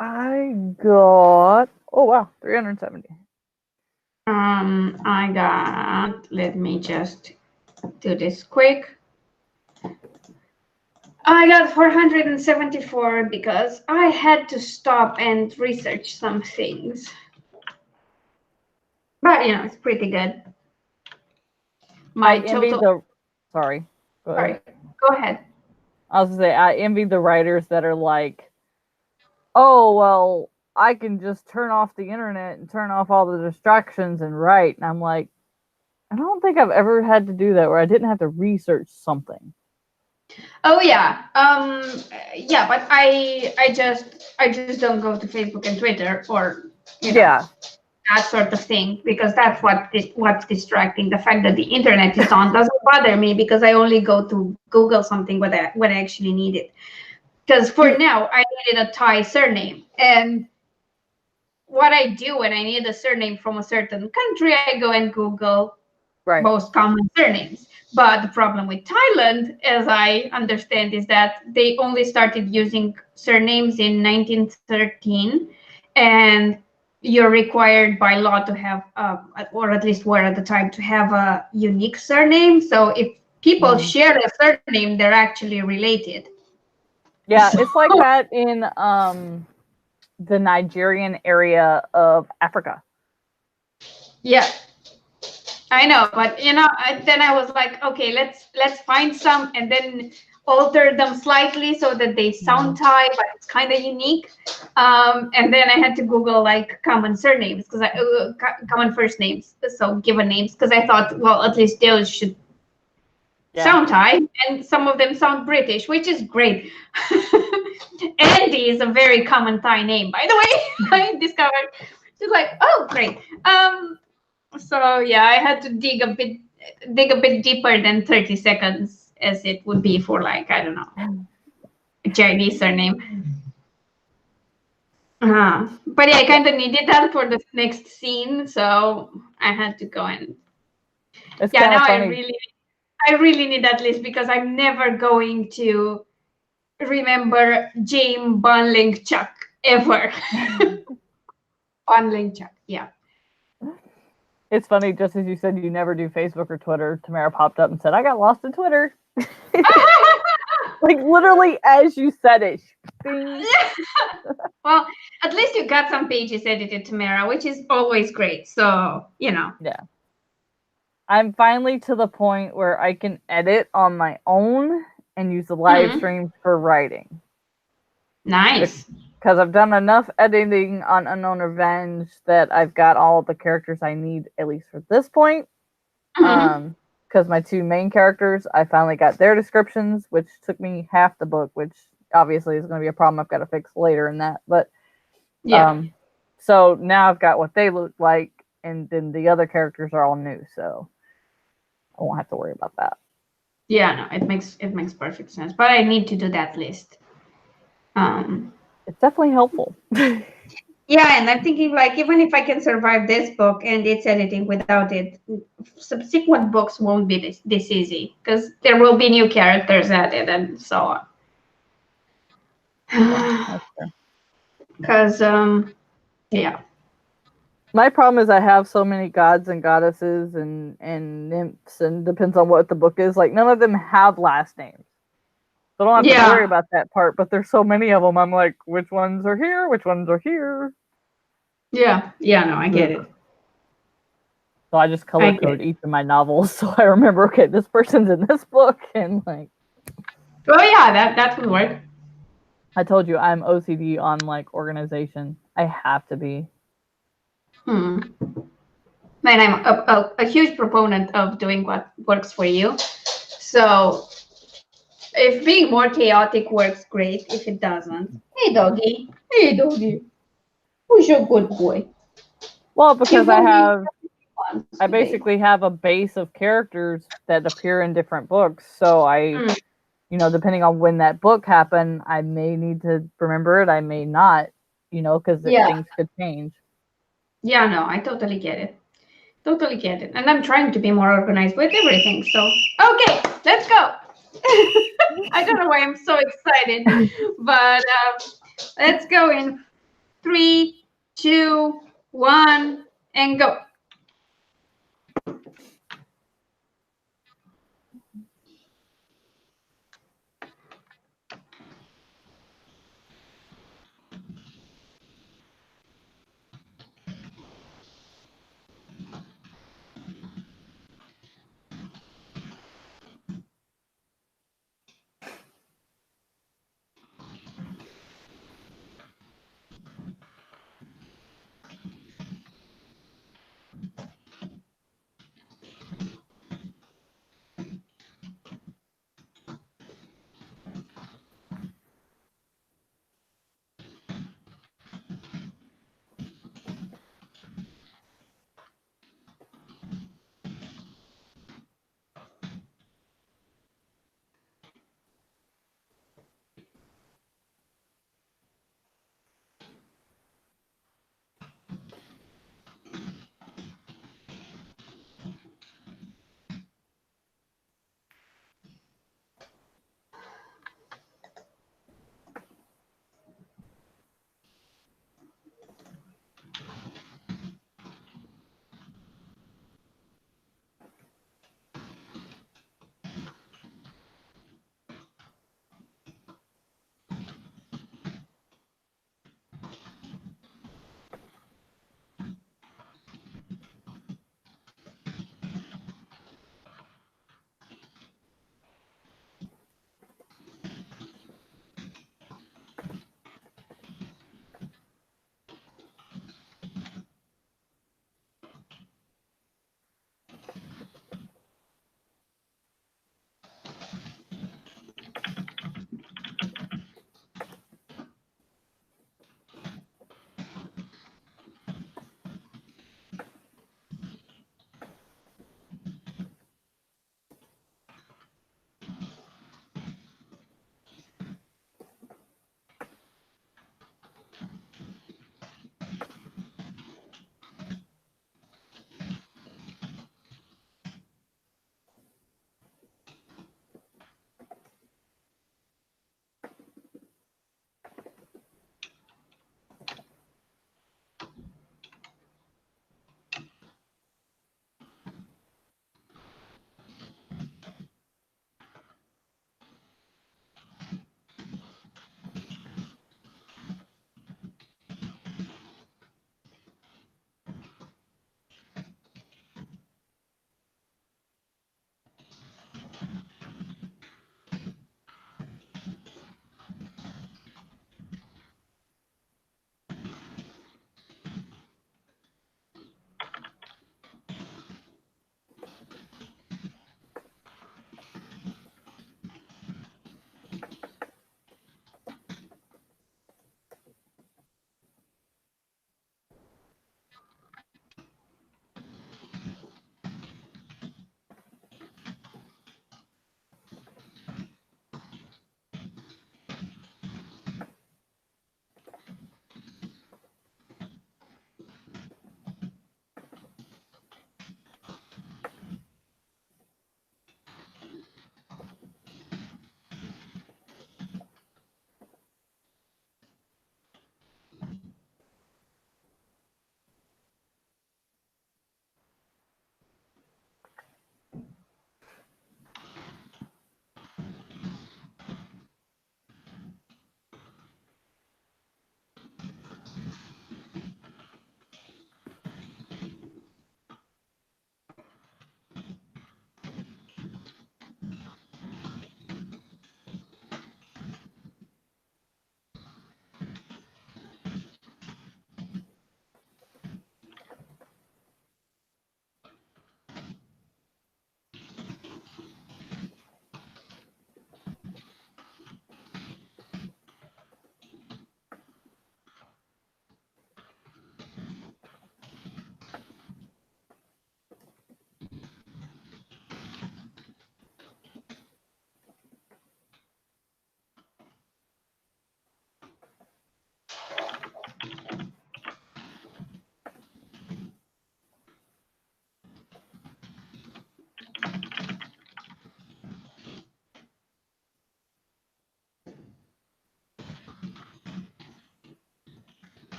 I got, oh wow, 370. I got, let me just do this quick. I got 474 because I had to stop and research some things. But, you know, it's pretty good. I envy the, sorry. Sorry, go ahead. I was gonna say, I envy the writers that are like, oh, well, I can just turn off the internet and turn off all the distractions and write. And I'm like, I don't think I've ever had to do that where I didn't have to research something. Oh yeah, yeah, but I just don't go to Facebook and Twitter or Yeah, that sort of thing, because that's what's distracting. The fact that the internet is on doesn't bother me because I only go to Google something when I actually need it. Because for now, I needed a Thai surname, and what I do when I need a surname from a certain country, I go and Google most common surnames. But the problem with Thailand, as I understand, is that they only started using surnames in 1913, and you're required by law to have, or at least were at the time, to have a unique surname. So if people share a surname, they're actually related. Yeah, it's like that in the Nigerian area of Africa. Yeah, I know, but then I was like, okay, let's find some and then alter them slightly so that they sound Thai, but it's kind of unique. And then I had to Google like common surnames because common first names, so given names, because I thought, well, at least those should sound Thai, and some of them sound British, which is great. Andy is a very common Thai name, by the way. I discovered. Just like, oh, great. So yeah, I had to dig a bit deeper than 30 seconds, as it would be for, like, I don't know, a Chinese surname. But yeah, I kind of needed that for the next scene, so I had to go and now funny. I really need that list because I'm never going to remember James Bonling Chuck ever. Bonling Chuck, yeah. It's funny, just as you said you never do Facebook or Twitter, Tamara popped up and said, I got lost in Twitter. Like literally as you said it. Well, at least you got some pages edited, Tamara, which is always great. So, Yeah. I'm finally to the point where I can edit on my own and use the live streams for writing. Nice. Because I've done enough editing on Unknown Revenge that I've got all of the characters I need, at least for this point. Because my two main characters, I finally got their descriptions, which took me half the book, which obviously is going to be a problem I've got to fix later in that. But so now I've got what they look like, and then the other characters are all new, so I won't have to worry about that. Yeah, no, it makes perfect sense. But I need to do that list. It's definitely helpful. Yeah, and I'm thinking, like, even if I can survive this book and its editing without it, subsequent books won't be this easy because there will be new characters added and so on. Because, yeah. My problem is I have so many gods and goddesses and nymphs, and depends on what the book is. Like, none of them have last names. So I don't have to worry about that part, but there's so many of them. I'm like, which ones are here? Which ones are here? Yeah, no, I get it. So I just color code each of my novels so I remember, okay, this person's in this book, and like. Oh yeah, that would work. I told you I'm OCD on like organization. I have to be. And I'm a huge proponent of doing what works for you. So if being more chaotic works, great. If it doesn't, hey doggy, who's your good boy? Well, because I basically have a base of characters that appear in different books. So I, depending on when that book happened, I may need to remember it. I may not, because things could change. Yeah, no, I totally get it. totally get it. And I'm trying to be more organized with everything. So, okay, let's go. I don't know why I'm so excited, but let's go in 3, 2, 1, and go.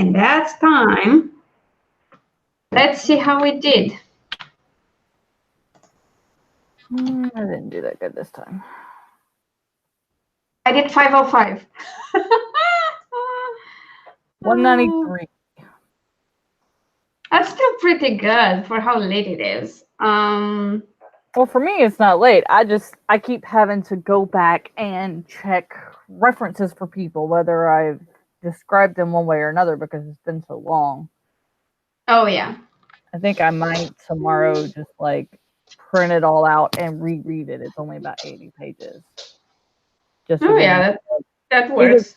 and that's time. Let's see how we did. I didn't do that good this time. I did 505. 193. That's still pretty good for how late it is. Well, for me, it's not late. I keep having to go back and check references for people, whether I've described them one way or another because it's been so long. Oh, yeah. I think I might tomorrow just like print it all out and reread it. It's only about 80 pages. Just Oh, yeah, that works.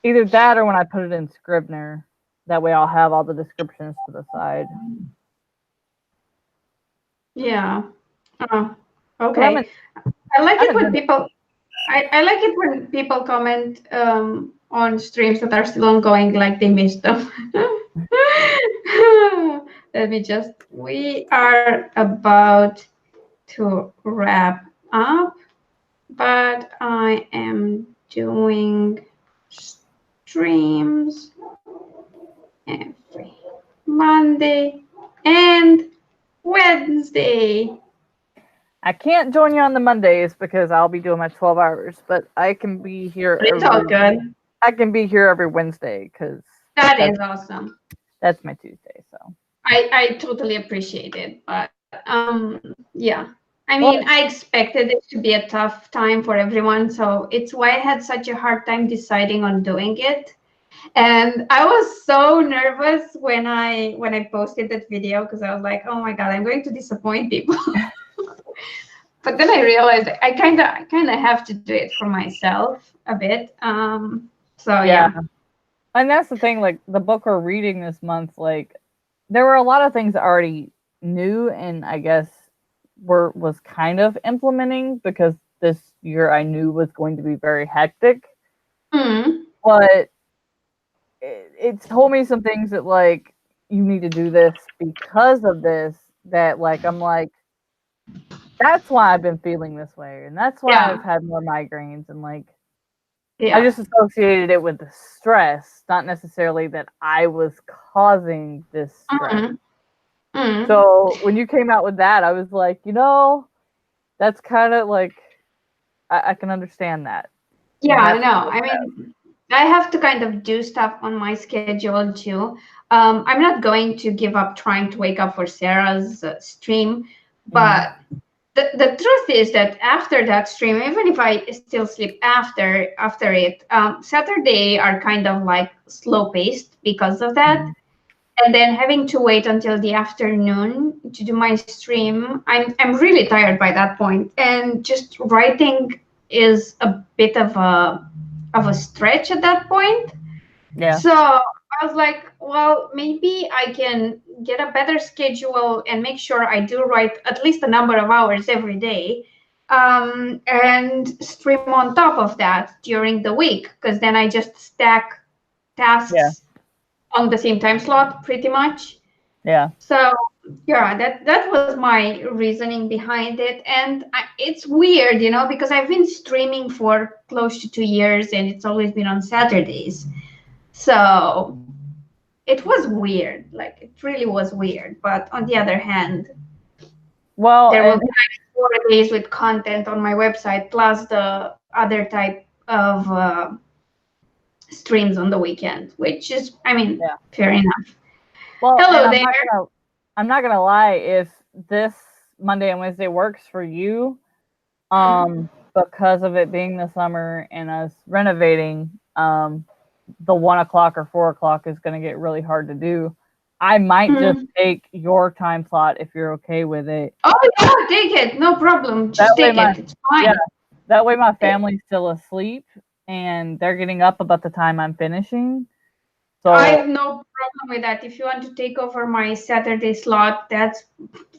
Either that or when I put it in Scrivener. That way I'll have all the descriptions to the side. Yeah. Oh, okay. I like it when people I like it when people comment on streams that are still ongoing, like they missed them. Let me just, we are about to wrap up, but I am doing streams every Monday and Wednesday. I can't join you on the Mondays because I'll be doing my 12 hours, but I can be here. It's all good. I can be here every Wednesday because that is awesome. That's my Tuesday, so I totally appreciate it, but yeah. I mean, I expected it to be a tough time for everyone, so it's why I had such a hard time deciding on doing it. And I was so nervous when I posted that video because I was like, oh my God, I'm going to disappoint people. But then I realized I kind of have to do it for myself a bit. So yeah. And that's the thing, like the book we're reading this month, like there were a lot of things I already knew and I guess was kind of implementing because this year I knew was going to be very hectic. But it told me some things that like you need to do this because of this, that like I'm like, that's why I've been feeling this way, and that's why I've had more migraines, and like I just associated it with the stress, not necessarily that I was causing this stress. So when you came out with that, I was like, you know, that's kind of like I can understand that. Yeah, I know. I mean, I have to kind of do stuff on my schedule too. I'm not going to give up trying to wake up for Sarah's stream, but the truth is that after that stream, even if I still sleep after it, Saturday are kind of like slow paced because of that. And then having to wait until the afternoon to do my stream, I'm really tired by that point. And just writing is a bit of a stretch at that point. Yeah. So I was like, well, maybe I can get a better schedule and make sure I do write at least a number of hours every day, and stream on top of that during the week, because then I just stack tasks on the same time slot pretty much. Yeah. So yeah, that was my reasoning behind it. And it's weird, you know, because I've been streaming for close to 2 years and it's always been on Saturdays. So it was weird. Like, it really was weird. But on the other hand, well, there will be like 4 days with content on my website, plus the other type of streams on the weekend, which is, I mean, fair enough. Well, hello there. I'm not gonna lie, if this Monday and Wednesday works for you, because of it being the summer and us renovating, the 1 o'clock or 4 o'clock is gonna get really hard to do. I might just take your time slot if you're okay with it. Oh yeah, take it, no problem. Just take it. It's fine. Yeah, that way my family's still asleep and they're getting up about the time I'm finishing. So I have no problem with that. If you want to take over my Saturday slot, that's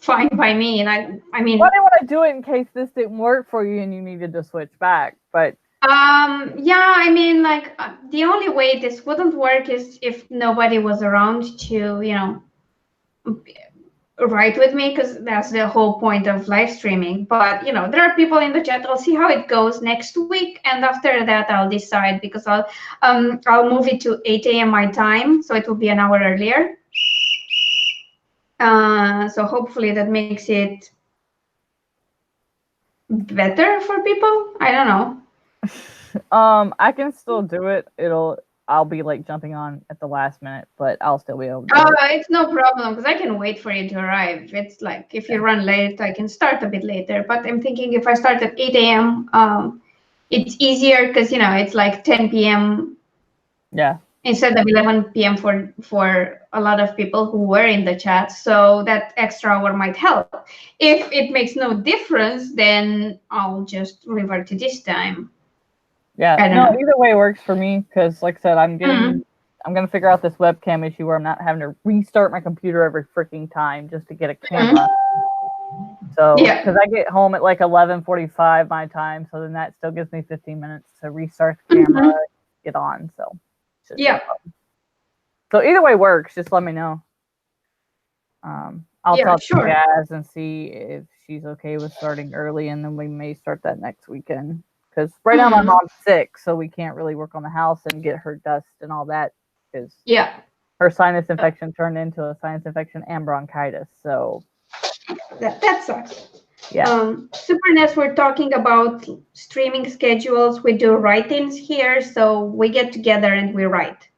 fine by me. And I mean, I didn't want to do it in case this didn't work for you and you needed to switch back. But yeah, I mean, like the only way this wouldn't work is if nobody was around to, you know, write with me, because that's the whole point of live streaming. But you know, there are people in the chat. I'll see how it goes next week, and after that I'll decide, because I'll move it to 8 a.m. my time, so it will be an hour earlier. So hopefully that makes it better for people. I don't know. I can still do it. I'll be like jumping on at the last minute, but I'll still be able to do it. It's no problem, because I can wait for you to arrive. It's like, if you run late, I can start a bit later. But I'm thinking if I start at 8 a.m., it's easier, because, you know, it's like 10 p.m. Yeah. Instead of 11 p.m. for a lot of people who were in the chat. So that extra hour might help. If it makes no difference, then I'll just revert to this time. Yeah, no, either way works for me, because like I said, I'm gonna figure out this webcam issue where I'm not having to restart my computer every freaking time just to get a camera. So, because I get home at like 11:45 my time, so then that still gives me 15 minutes to restart the camera, get on. So, yeah. So either way works. Just let me know. I'll talk to Jazz and see if she's okay with starting early, and then we may start that next weekend. Because right now my mom's sick, so we can't really work on the house and get her dust and all that. Because her sinus infection turned into a sinus infection and bronchitis. So that sucks. Yeah. Superness, we're talking about streaming schedules. We do write-ins here, so we get together and we write.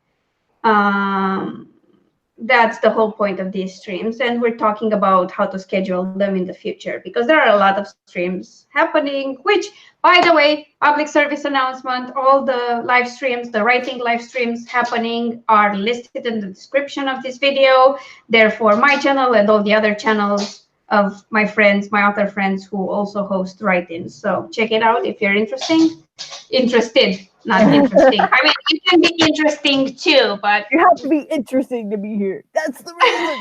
That's the whole point of these streams, and we're talking about how to schedule them in the future, because there are a lot of streams happening, which, by the way, public service announcement, all the live streams, the writing live streams happening are listed in the description of this video. Therefore, my channel and all the other channels of my friends, my other friends who also host write-ins. So check it out if you're interested, not interesting. I mean, it can be interesting too, but you have to be interesting to be here. That's the reason.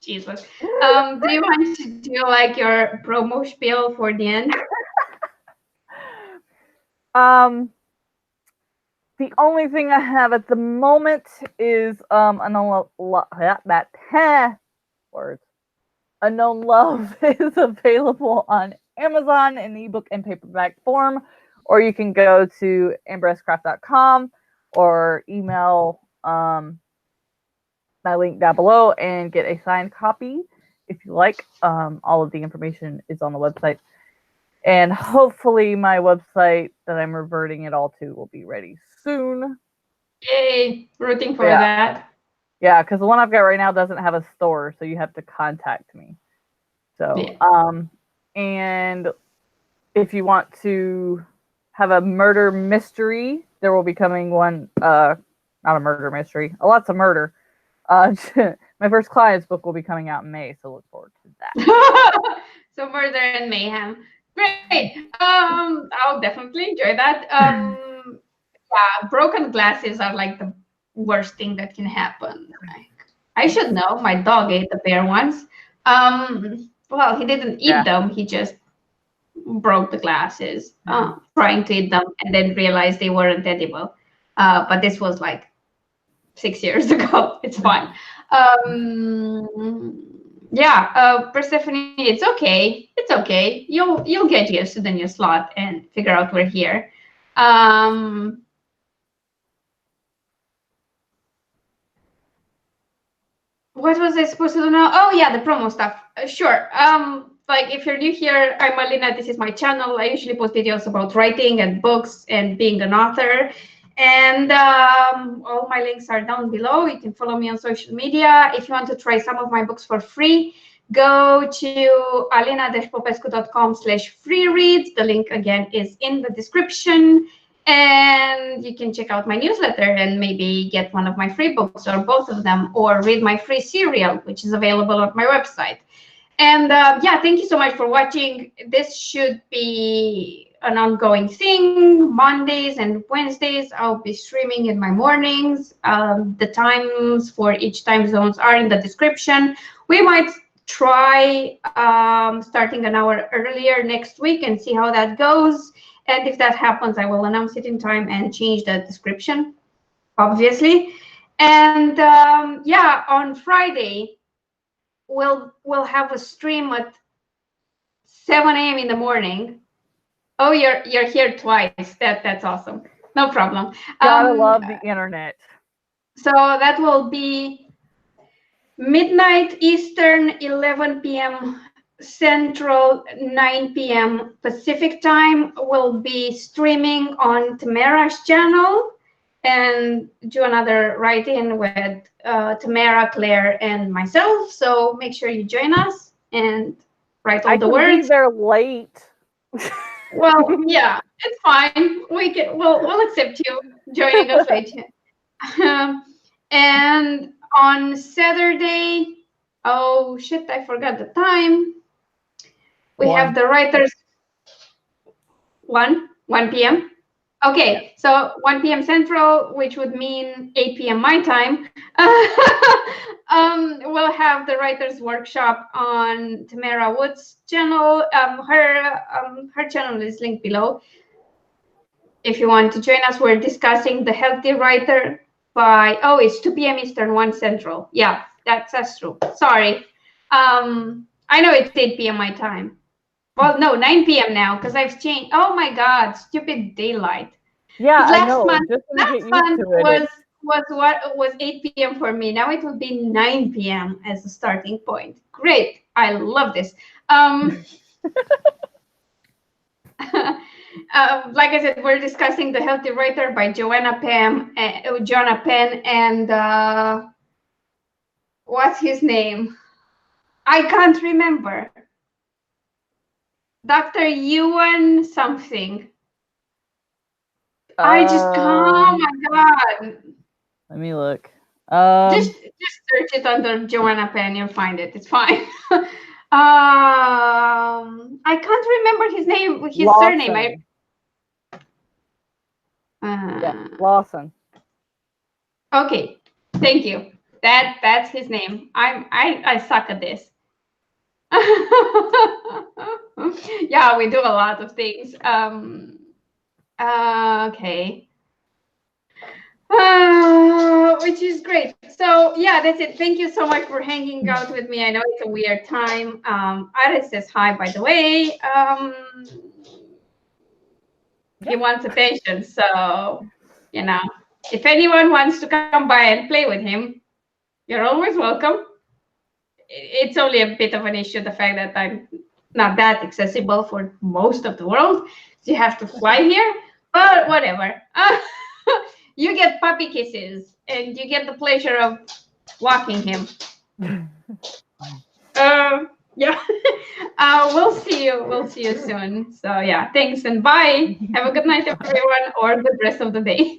Jesus. Do you want to do like your promo spiel for the end? The only thing I have at the moment is Unknown Love is available on Amazon in ebook and paperback form, or you can go to ambercraft.com or email my link down below and get a signed copy if you like. All of the information is on the website, and hopefully my website that I'm reverting it all to will be ready soon. Yay, rooting for that. Yeah, because the one I've got right now doesn't have a store, so you have to contact me. So, and if you want to have a murder mystery, there will be coming one, not a murder mystery, lots of murder. My first client's book will be coming out in May, so look forward to that. So murder and mayhem. Great. I'll definitely enjoy that. Yeah, broken glasses are like the worst thing that can happen. Like, I should know. My dog ate the pear once. Well, he didn't eat them. He just broke the glasses, trying to eat them, and then realized they weren't edible. But this was like 6 years ago. It's fine. Persephone, it's okay. It's okay. You'll get used to the new slot and figure out we're here. What was I supposed to do now? Oh yeah, the promo stuff. Sure. Like if you're new here, I'm Alina. This is my channel. I usually post videos about writing and books and being an author. And all my links are down below. You can follow me on social media. If you want to try some of my books for free, go to alina-popescu.com/free reads. The link again is in the description. And you can check out my newsletter and maybe get one of my free books or both of them, or read my free serial, which is available on my website. And thank you so much for watching. This should be an ongoing thing. Mondays and Wednesdays, I'll be streaming in my mornings. The times for each time zones are in the description. We might try starting an hour earlier next week and see how that goes. And if that happens, I will announce it in time and change the description, obviously. And on Friday, we'll have a stream at 7 a.m. in the morning. Oh, you're here twice. That's awesome. No problem. Gotta love the internet. So that will be midnight Eastern, 11 p.m. Central, 9 p.m. Pacific time. We'll be streaming on Tamara's channel and do another write-in with Tamara, Claire, and myself. So make sure you join us and write all the words. I could be there late. Well, yeah, it's fine. We'll accept you joining us late. And on Saturday, oh shit, I forgot the time. We have the writers 1 p.m. Okay, so 1 p.m. Central, which would mean 8 p.m. my time. We'll have the writers workshop on Tamara Wood's channel. Her channel is linked below. If you want to join us, we're discussing The Healthy Writer by, oh, it's 2 p.m. Eastern, 1 Central. Yeah, that's true. Sorry. I know it's 8 p.m. my time. Well, no, 9 p.m. now because I've changed. Oh my God, stupid daylight. Yeah, last I know. month was 8 p.m. for me. Now it will be 9 p.m. as a starting point. Great. I love this. Like I said, we're discussing The Healthy Writer by Joanna Penn and what's his name? I can't remember. Dr. Ewan something. I just, oh my God. Let me look. Just search it under Joanna Penn, you'll find it. It's fine. I can't remember his name, his Lawson. surname. Yeah, Lawson. Okay, thank you. That's his name. I suck at this. Yeah, we do a lot of things. Okay. Which is great. So yeah, that's it. Thank you so much for hanging out with me. I know it's a weird time. Aris says hi, by the way. He wants attention, so you know, if anyone wants to come by and play with him, you're always welcome. It's only a bit of an issue, the fact that I'm not that accessible for most of the world. So you have to fly here, but whatever. You get puppy kisses and you get the pleasure of walking him. Yeah. We'll see you soon. So yeah, thanks and bye. Have a good night, everyone, or the rest of the day.